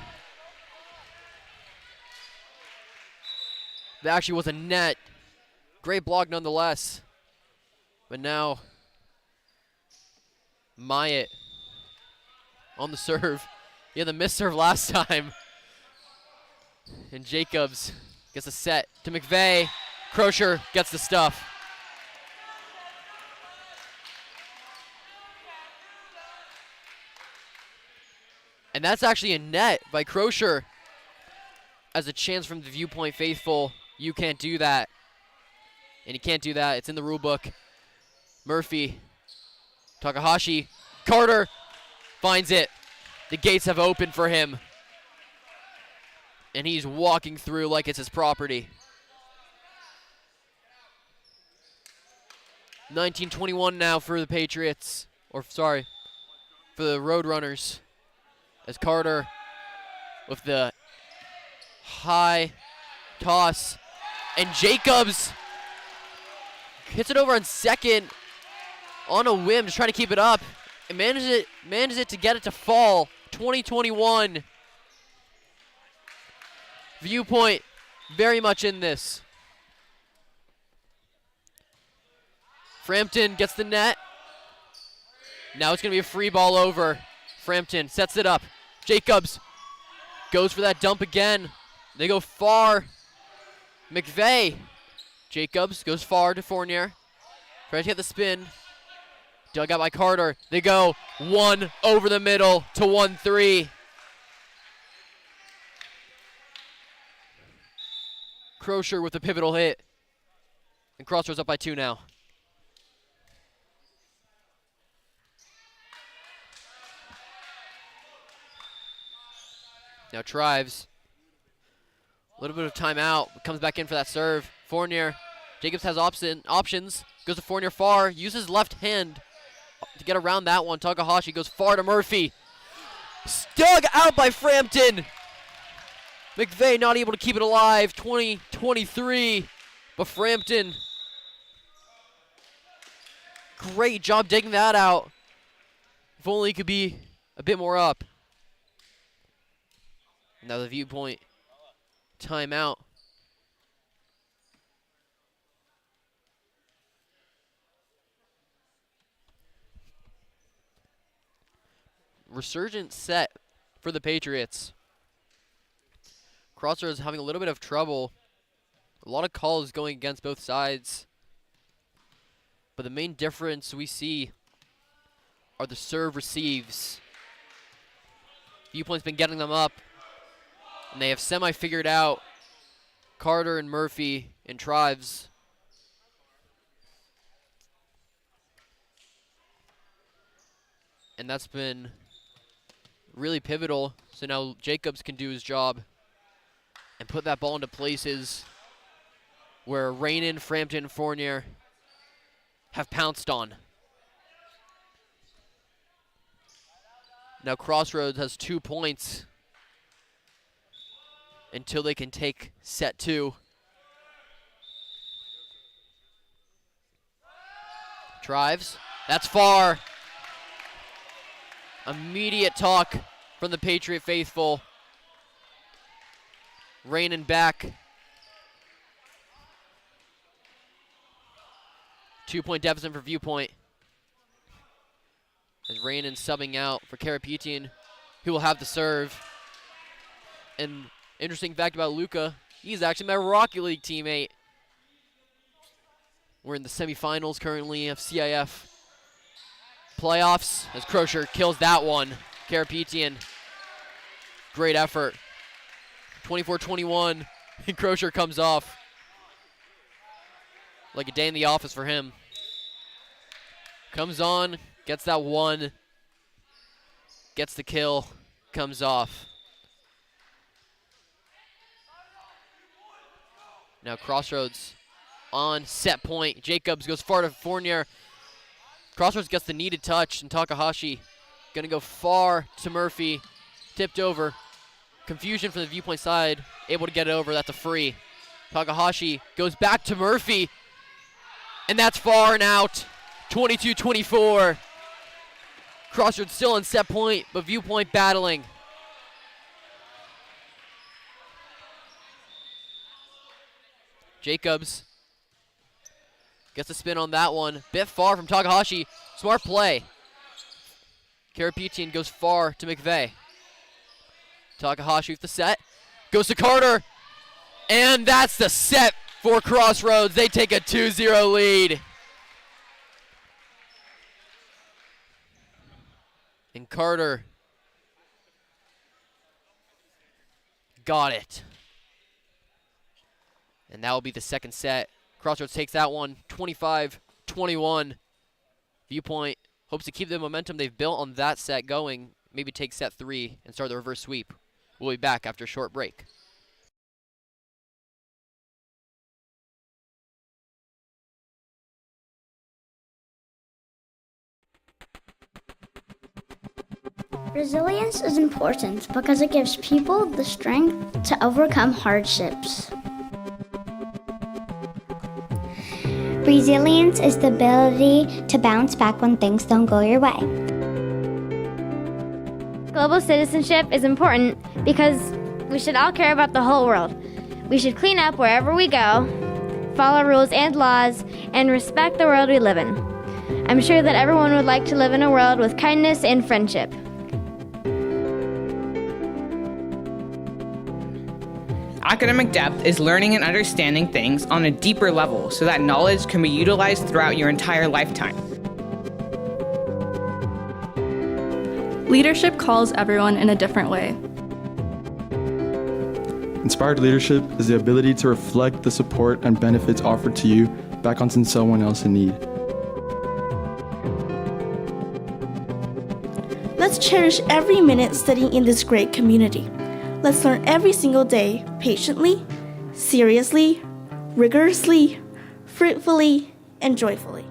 [SPEAKER 5] That actually was a net. Great block nonetheless. But now Myatt on the serve. He had the missed serve last time. And Jacobs gets a set to McVeigh. Crozier gets the stuff. And that's actually a net by Crozier. As a chance from the Viewpoint faithful. You can't do that. And you can't do that. It's in the rule book. Murphy. Takahashi. Carter finds it. The gates have opened for him. And he's walking through like it's his property. 19-21 now for the Patriots. Or, sorry, for the Roadrunners. As Carter with the high toss. And Jacobs hits it over on second on a whim, just trying to keep it up. And manages it to get it to fall. 20-21. Viewpoint very much in this. Frampton gets the net. Now it's going to be a free ball over. Frampton sets it up. Jacobs goes for that dump again. They go far. McVeigh. Jacobs goes far to Fournier. Tries to get the spin. Dug out by Carter. They go one over the middle to 1-3. Crozier with the pivotal hit. And Crossroads up by 2 now. Now Trives. A little bit of timeout. Comes back in for that serve. Fournier. Jacobs has options. Goes to Fournier far. Uses left hand to get around that one. Takahashi goes far to Murphy. Dug out by Frampton. McVeigh not able to keep it alive. 20-23. But Frampton. Great job digging that out. If only he could be a bit more up. Now the Viewpoint timeout. Resurgent set for the Patriots. Crossroads having a little bit of trouble. A lot of calls going against both sides. But the main difference we see are the serve receives. Viewpoint's been getting them up. And they have semi-figured out Carter and Murphy and Trives. And that's been really pivotal. So now Jacobs can do his job and put that ball into places where Rainin, Frampton, and Fournier have pounced on. Now Crossroads has 2 points until they can take set 2. Trives. That's far. Immediate talk from the Patriot faithful. Rainin back. 2-point deficit for Viewpoint. As Rainin subbing out for Karapetian, who will have the serve. And interesting fact about Luca, he's actually my Rocket League teammate. We're in the semifinals currently of CIF playoffs as Crozier kills that one. Karapetian, great effort. 24-21, and Crozier comes off. Like a day in the office for him. Comes on, gets that one, gets the kill, comes off. Now Crossroads on set point. Jacobs goes far to Fournier. Crossroads gets the needed touch, and Takahashi gonna go far to Murphy. Tipped over. Confusion from the Viewpoint side. Able to get it over. That's a free. Takahashi goes back to Murphy. And that's far and out. 22-24. Crossroads still on set point, but Viewpoint battling. Jacobs gets a spin on that one. Bit far from Takahashi. Smart play. Karapetian goes far to McVeigh. Takahashi with the set. Goes to Carter. And that's the set for Crossroads. They take a 2-0 lead. And Carter got it. And that will be the second set. Crossroads takes that one, 25-21. Viewpoint hopes to keep the momentum they've built on that set going. Maybe take set 3 and start the reverse sweep. We'll be back after a short break.
[SPEAKER 6] Resilience is important because it gives people the strength to overcome hardships.
[SPEAKER 11] Resilience is the ability to bounce back when things don't go your way. Global citizenship is important because we should all care about the whole world. We should clean up wherever we go, follow rules and laws, and respect the world we live in. I'm sure that everyone would like to live in a world with kindness and friendship.
[SPEAKER 9] Academic depth is learning and understanding things on a deeper level so that knowledge can be utilized throughout your entire lifetime.
[SPEAKER 12] Leadership calls everyone in a different way.
[SPEAKER 13] Inspired leadership is the ability to reflect the support and benefits offered to you back onto someone else in need.
[SPEAKER 14] Let's cherish every minute studying in this great community. Let's learn every single day, patiently, seriously, rigorously, fruitfully, and joyfully.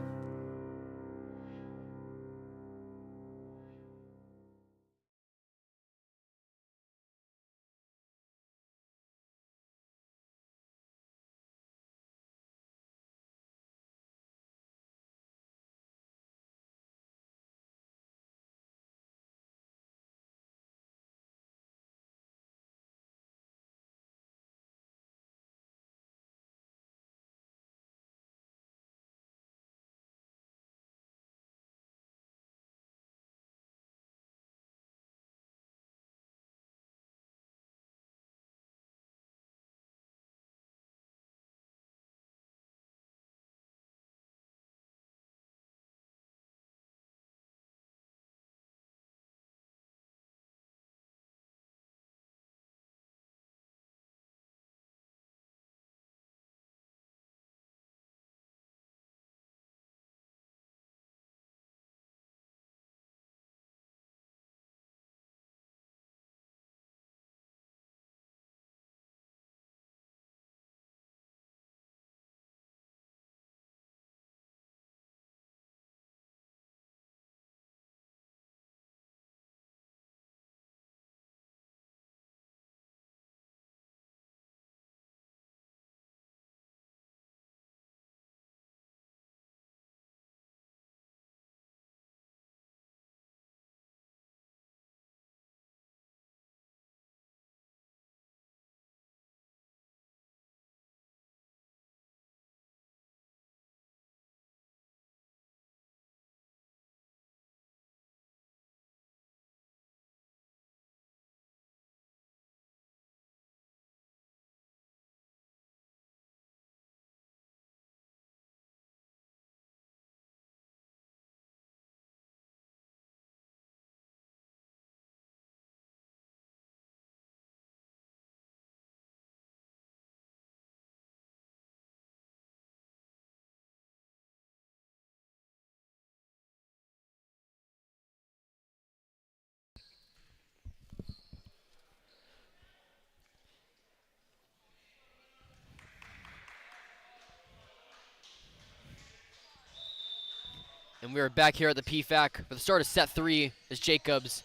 [SPEAKER 5] And we are back here at the PFAC for the start of set 3 as Jacobs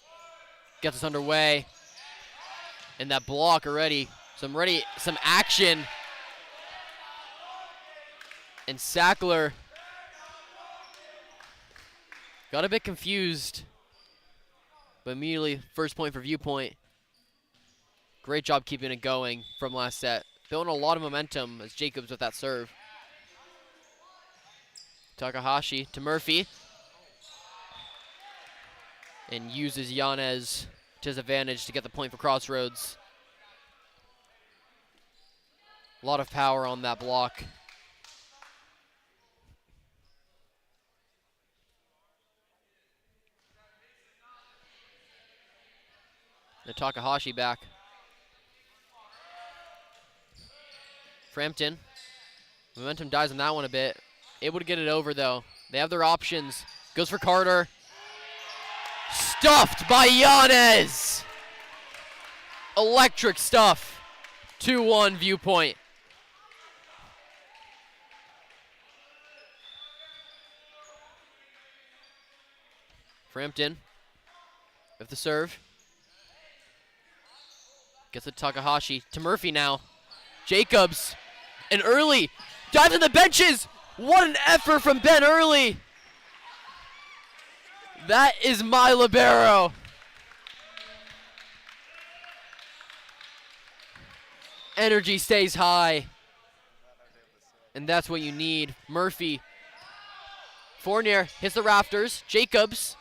[SPEAKER 5] gets us underway. And that block already, some action. And Sackler got a bit confused, but immediately first point for Viewpoint. Great job keeping it going from last set. Building a lot of momentum as Jacobs with that serve. Takahashi to Murphy. And uses Yanez to his advantage to get the point for Crossroads. A lot of power on that block. And Takahashi back. Frampton. Momentum dies on that one a bit. Able to get it over though. They have their options. Goes for Carter. Stuffed by Yanez. Electric stuff. 2-1 Viewpoint. Frampton with the serve. Gets it to Takahashi. To Murphy now. Jacobs. And Early. Dives in the benches. What an effort from Ben Early. That is my libero. energy stays high. And that's what you need. Murphy. Fournier hits the rafters. Jacobs.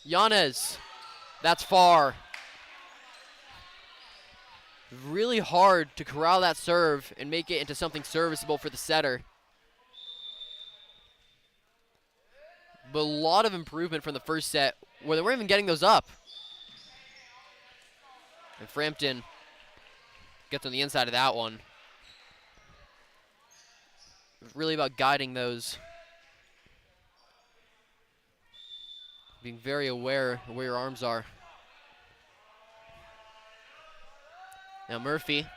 [SPEAKER 5] Yanez. That's far. Really hard to corral that serve and make it into something serviceable for the setter. But a lot of improvement from the first set where they weren't even getting those up. And Frampton gets on the inside of that one. It's really about guiding those. Being very aware of where your arms are. Now Murphy.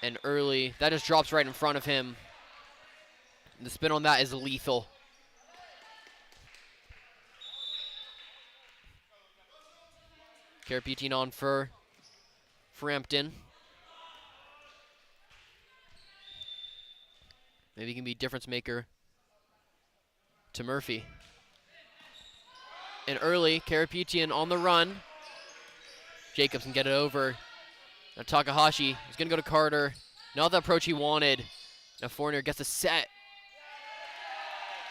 [SPEAKER 5] And early, that just drops right in front of him. And the spin on that is lethal. Karapetian on for Frampton. Maybe he can be difference maker to Murphy. And early, Karapetian on the run. Jacobs can get it over. Now Takahashi is going to go to Carter. Not the approach he wanted. Now Fournier gets a set.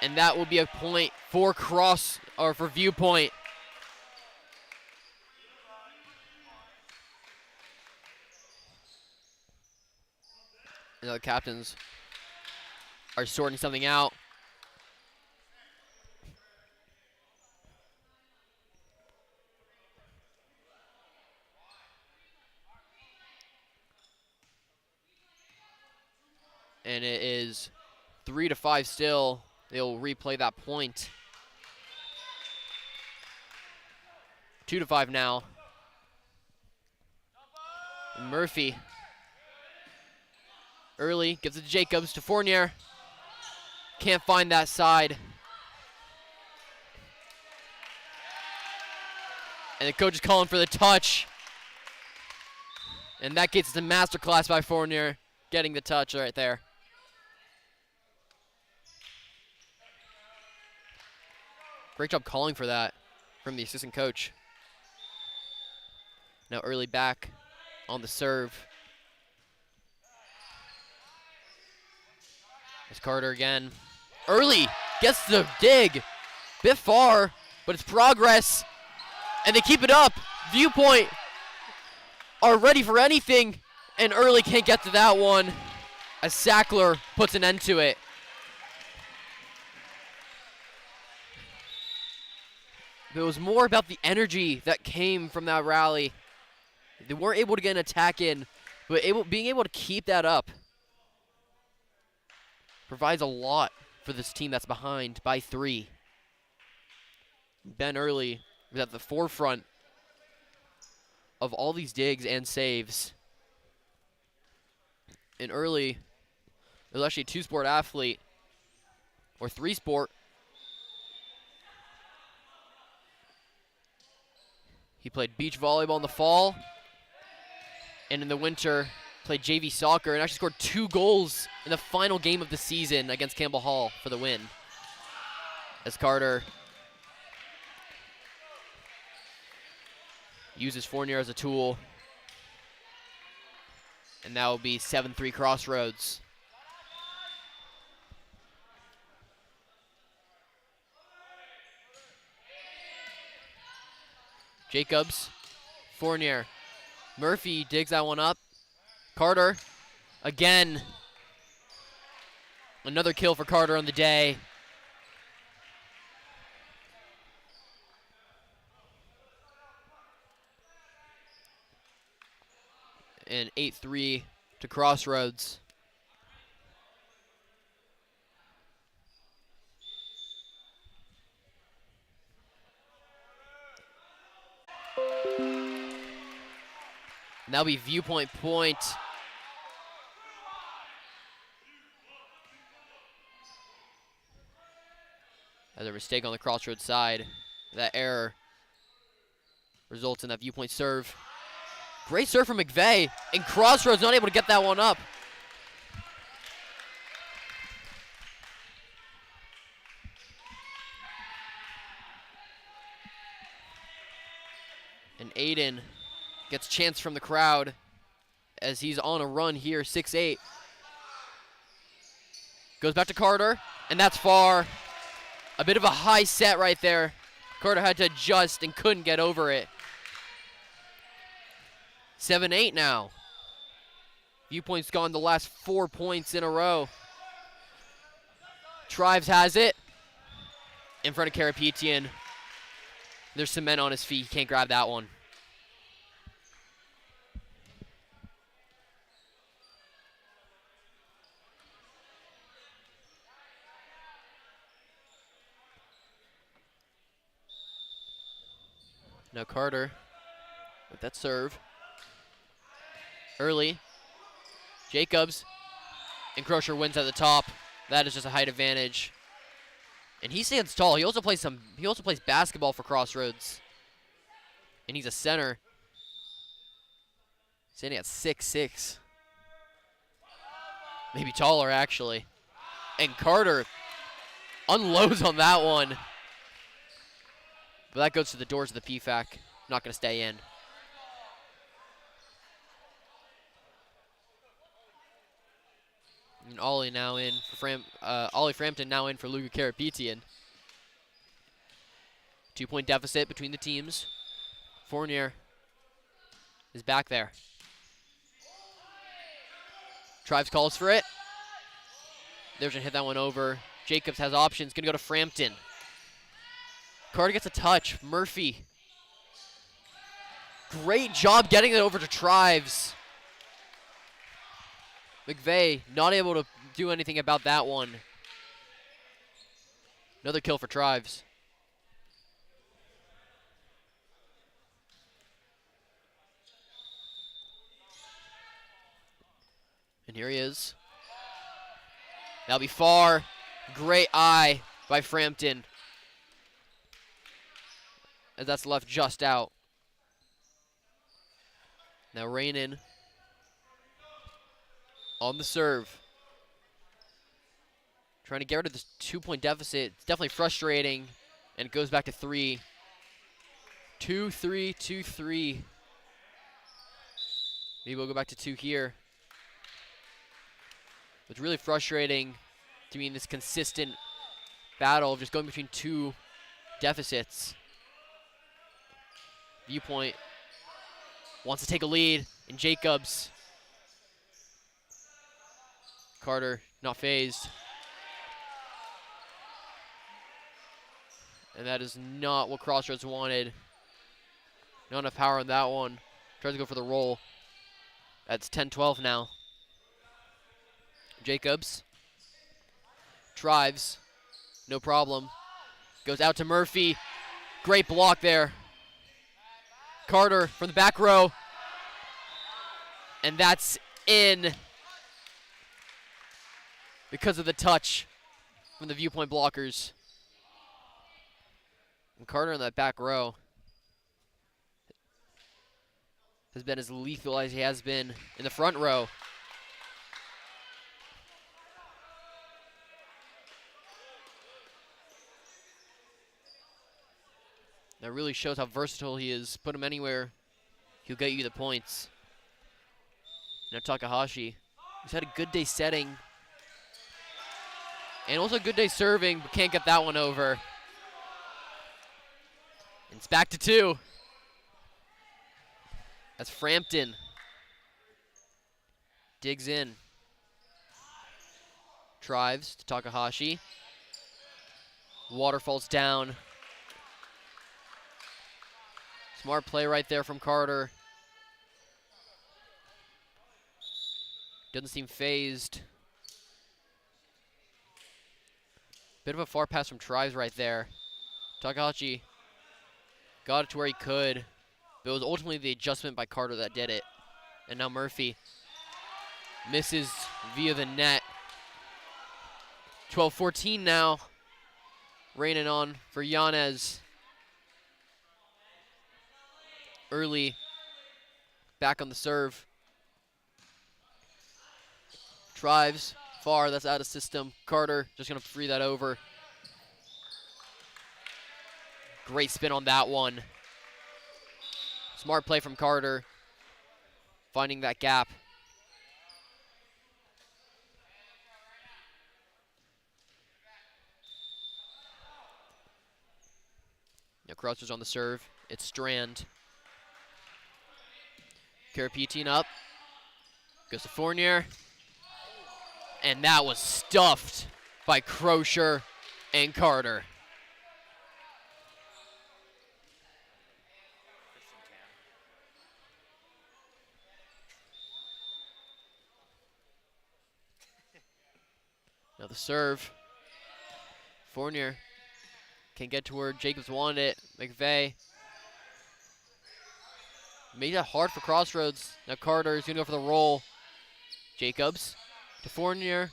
[SPEAKER 5] And that will be a point for for Viewpoint. Now the captains are sorting something out. And it is 3-5 still. They'll replay that point. 2-5 now. And Murphy. Early, gives it to Jacobs, to Fournier. Can't find that side. And the coach is calling for the touch. And that gets the masterclass by Fournier, getting the touch right there. Great job calling for that from the assistant coach. Now early back on the serve. It's Carter again. Early gets the dig. Bit far, but it's progress. And they keep it up. Viewpoint are ready for anything. And early can't get to that one as Sackler puts an end to it. But it was more about the energy that came from that rally. They weren't able to get an attack in, but being able to keep that up provides a lot for this team that's behind by 3. Ben Early was at the forefront of all these digs and saves. And Early was actually a 2-sport athlete, or 3-sport. He played beach volleyball in the fall, and in the winter played JV soccer, and actually scored 2 goals in the final game of the season against Campbell Hall for the win. As Carter uses Fournier as a tool, and that will be 7-3 Crossroads. Jacobs, Fournier, Murphy digs that one up. Carter, again. Another kill for Carter on the day. And 8-3 to Crossroads. And that'll be Viewpoint point. As a mistake on the Crossroads side. That error results in that Viewpoint serve. Great serve from McVeigh, and Crossroads not able to get that one up. And Aiden gets chance from the crowd. as he's on a run here, 6'8". Goes back to Carter, and that's far. A bit of a high set right there. Carter had to adjust and couldn't get over it. 7-8 now. Viewpoint's gone the last 4 points in a row. Trives has it. In front of Karapetian. There's cement on his feet. He can't grab that one. Now Carter with that serve. Early. Jacobs. And Crusher wins at the top. That is just a height advantage. And he stands tall. He also plays basketball for Crossroads. And he's a center. Standing at 6'6". Maybe taller, actually. And Carter unloads on that one. But that goes to the doors of the PFAC. Not going to stay in. And Ollie now in for Ollie Frampton now in for Luca Karapetian. 2-point deficit between the teams. Fournier is back there. Trives calls for it. They're going to hit that one over. Jacobs has options. Going to go to Frampton. Carter gets a touch. Murphy. Great job getting it over to Trives. McVeigh not able to do anything about that one. Another kill for Trives. And here he is. That'll be far. Great eye by Frampton. As that's left just out. Now Rainin on the serve. Trying to get rid of this 2-point deficit. It's definitely frustrating. And it goes back to 3. 2-3, 2-3. Maybe we'll go back to 2 here. It's really frustrating to be in this consistent battle of just going between 2 deficits. Viewpoint wants to take a lead in Jacobs. Carter not phased. And that is not what Crossroads wanted. Not enough power on that one. Tries to go for the roll. That's 10-12 now. Jacobs. Trives. No problem. Goes out to Murphy. Great block there. Carter from the back row. And that's in. Because of the touch from the Viewpoint blockers. And Carter in that back row has been as lethal as he has been in the front row. That really shows how versatile he is. Put him anywhere, he'll get you the points. Now Takahashi, he's had a good day setting. And also a good day serving, but can't get that one over. And it's back to 2. That's Frampton. Digs in. Trives to Takahashi. Waterfalls down. Smart play right there from Carter. Doesn't seem phased. Bit of a far pass from Trives right there. Takahashi got it to where he could, but it was ultimately the adjustment by Carter that did it. And now Murphy misses via the net. 12-14 now. Raining on for Yanez. Early back on the serve. Trives far, that's out of system. Carter just gonna free that over. Great spin on that one. Smart play from Carter. Finding that gap. Crossroads on the serve. It's Strand. Karapitin up. Goes to Fournier. And that was stuffed by Crozier and Carter. Now the serve. Fournier can get to where Jacobs wanted it. McVeigh made it hard for Crossroads. Now Carter is going to go for the roll. Jacobs to Fournier.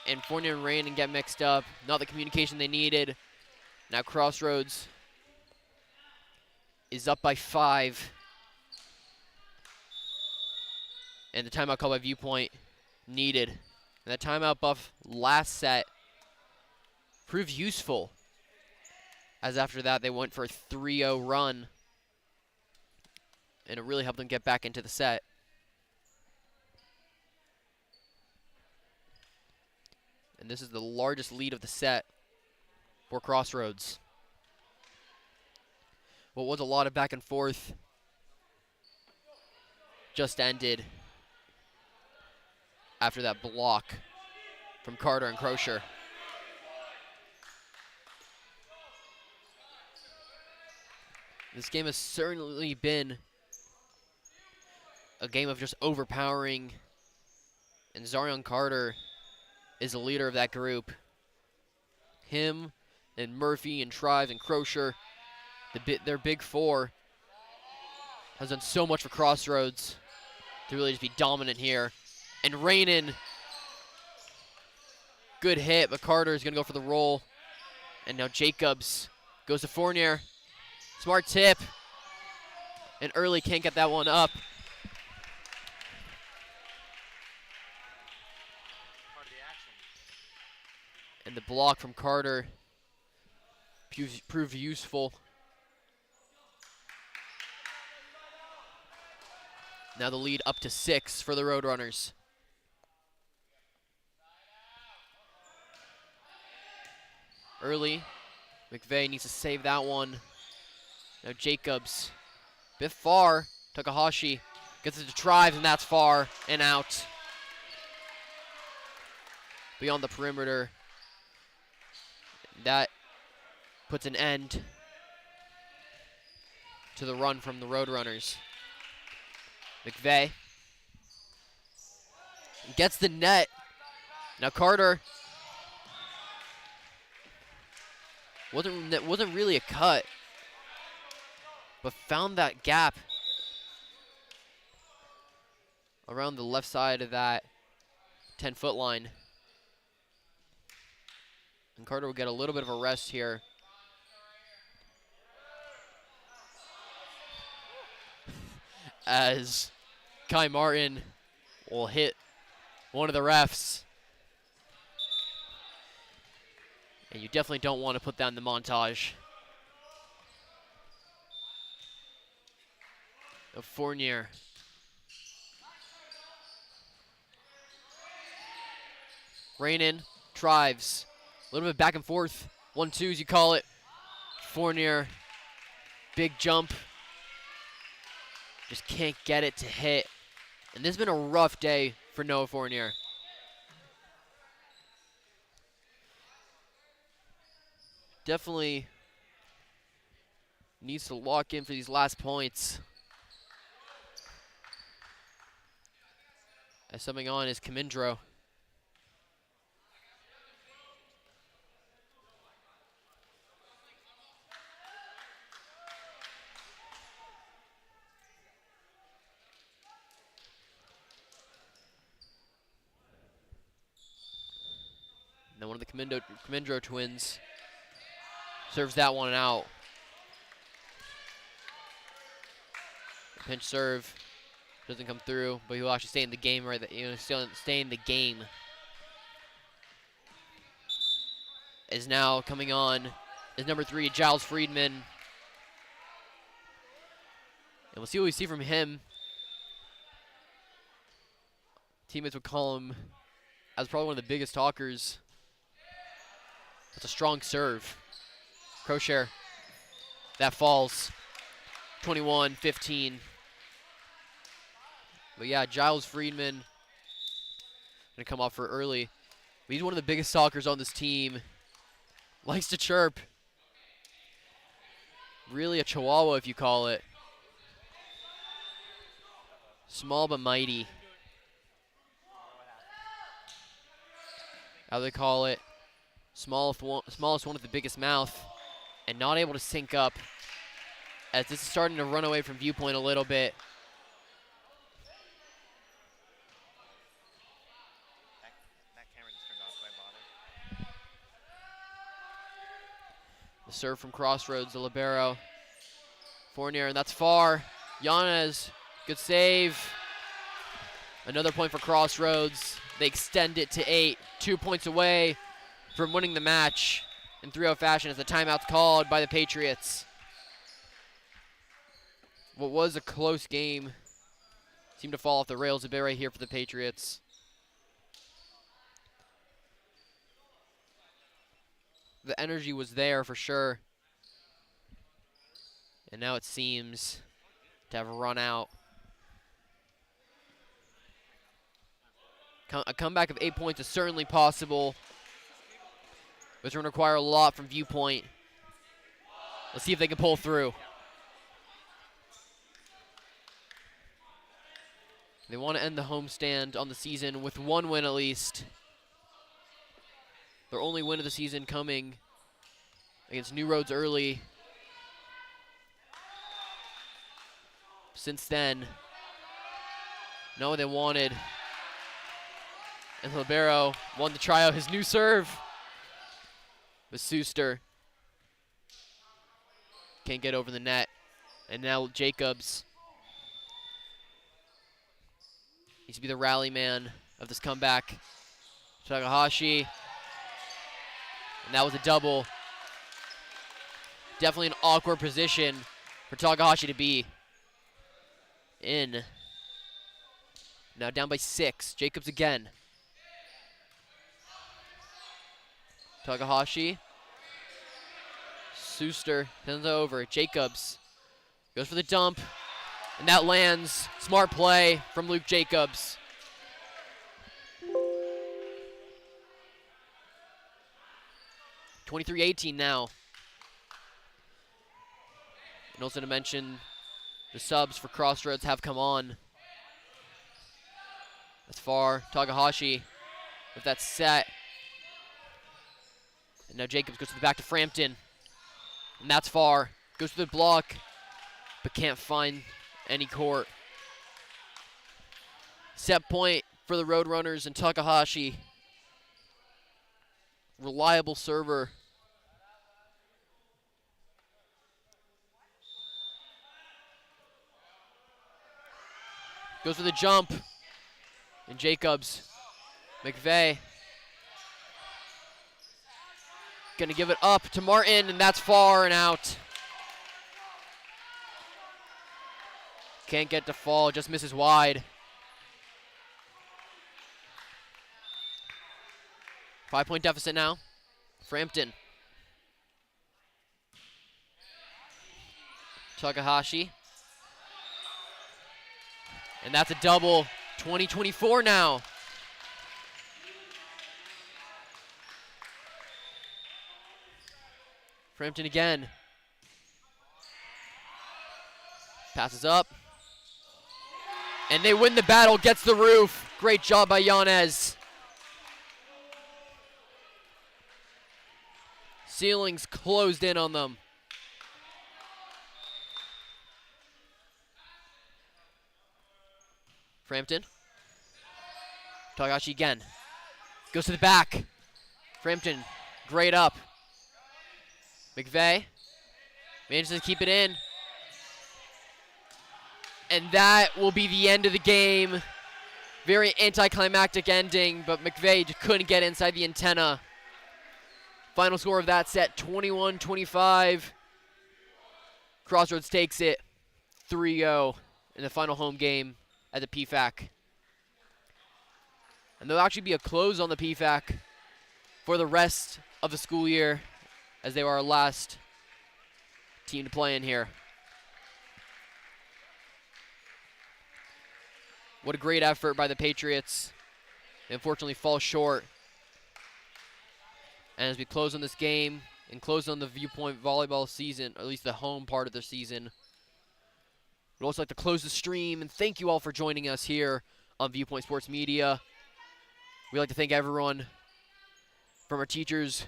[SPEAKER 5] And Fournier and Rain get mixed up. Not the communication they needed. Now Crossroads is up by 5. And the timeout called by Viewpoint needed. And that timeout buff last set proved useful, as after that they went for a 3-0 run, and it really helped them get back into the set. And this is the largest lead of the set for Crossroads. What was a lot of back and forth just ended after that block from Carter and Crozier. This game has certainly been a game of just overpowering, and Zarion Carter is the leader of that group. Him and Murphy and Trives and Crozier, their big four, has done so much for Crossroads to really just be dominant here. And Rainin, good hit, but Carter is going to go for the roll. And now Jacobs goes to Fournier. Smart tip. And Early can't get that one up. And the block from Carter proved useful. Now the lead up to 6 for the Roadrunners. Early. McVeigh needs to save that one. Now Jacobs. Bit far. Takahashi gets it to Trives, and that's far and out. Beyond the perimeter. That puts an end to the run from the Roadrunners. McVeigh gets the net. Now Carter wasn't really a cut, but found that gap around the left side of that 10-foot line. And Carter will get a little bit of a rest here. As Kai Martin will hit one of the refs. And you definitely don't want to put that in the montage. Of Fournier. Rainin, Trives. A little bit back and forth. 1-2 as you call it. Fournier. Big jump. Just can't get it to hit. And this has been a rough day for Noah Fournier. Definitely needs to lock in for these last points. As coming on is Camindro. And then one of the Camindro twins serves that one out. Pinch serve doesn't come through, but he'll actually stay in the game right there. Stay in the game. Is now coming on is number 3, Giles Friedman. And we'll see what we see from him. Teammates would call him as probably one of the biggest talkers. That's a strong serve. Crozier That falls. 21-15. But yeah, Giles Friedman gonna come off for early. He's one of the biggest stalkers on this team. Likes to chirp. Really a chihuahua, if you call it. Small but mighty. How they call it. Smallest one with the biggest mouth. And not able to sync up. As this is starting to run away from Viewpoint a little bit.
[SPEAKER 16] That camera just turned off by bother.
[SPEAKER 5] The serve from Crossroads, the libero. Fournier, and that's far. Yanez, good save. Another point for Crossroads. They extend it to 8. 2 points away from winning the match in 3-0 fashion as the timeout's called by the Patriots. What was a close game seemed to fall off the rails a bit right here for the Patriots. The energy was there for sure. And now it seems to have run out. A comeback of 8 points is certainly possible. But it's going to require a lot from Viewpoint. Let's see if they can pull through. They want to end the homestand on the season with 1 win at least. Their only win of the season coming against New Roads early. Since then, know what they wanted. And Libero wanted to try out his new serve. But Suster can't get over the net. And now Jacobs needs to be the rally man of this comeback. Takahashi. And that was a double. Definitely an awkward position for Takahashi to be in. Now down by 6. Jacobs again. Takahashi. Suster sends it over. Jacobs goes for the dump. And that lands. Smart play from Luke Jacobs. (23-18) now. And also to mention, the subs for Crossroads have come on. That's far. Takahashi with that set. And now Jacobs goes to the back to Frampton. And that's far. Goes to the block, but can't find any court. Set point for the Roadrunners and Takahashi. Reliable server. Goes for the jump. And Jacobs. McVeigh. Gonna give it up to Martin, and that's far and out. Can't get to fall, just misses wide. 5-point deficit now. Frampton. Takahashi. And that's a double. 20-24 now. Frampton again. Passes up. And they win the battle, gets the roof. Great job by Yanez. Ceilings closed in on them. Frampton. Takahashi again. Goes to the back. Frampton, great up. McVeigh manages to keep it in. And that will be the end of the game. Very anticlimactic ending, but McVeigh just couldn't get inside the antenna. Final score of that set, 21-25. Crossroads takes it 3-0 in the final home game at the PFAC. And there'll actually be a close on the PFAC for the rest of the school year, as they were our last team to play in here. What a great effort by the Patriots. They unfortunately fall short. And as we close on this game and close on the Viewpoint volleyball season, or at least the home part of the season, we'd also like to close the stream and thank you all for joining us here on Viewpoint Sports Media. We'd like to thank everyone from our teachers,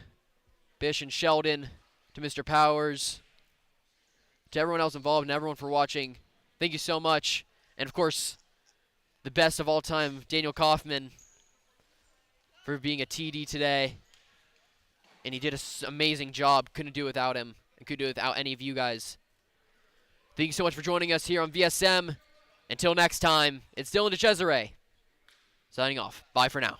[SPEAKER 5] Bish and Sheldon, to Mr. Powers, to everyone else involved and everyone for watching. Thank you so much. And of course, the best of all time, Daniel Kaufman, for being a TD today. And he did an amazing job. Couldn't do it without him. And couldn't do it without any of you guys. Thank you so much for joining us here on VSM. Until next time, it's Dylan DeCesare signing off. Bye for now.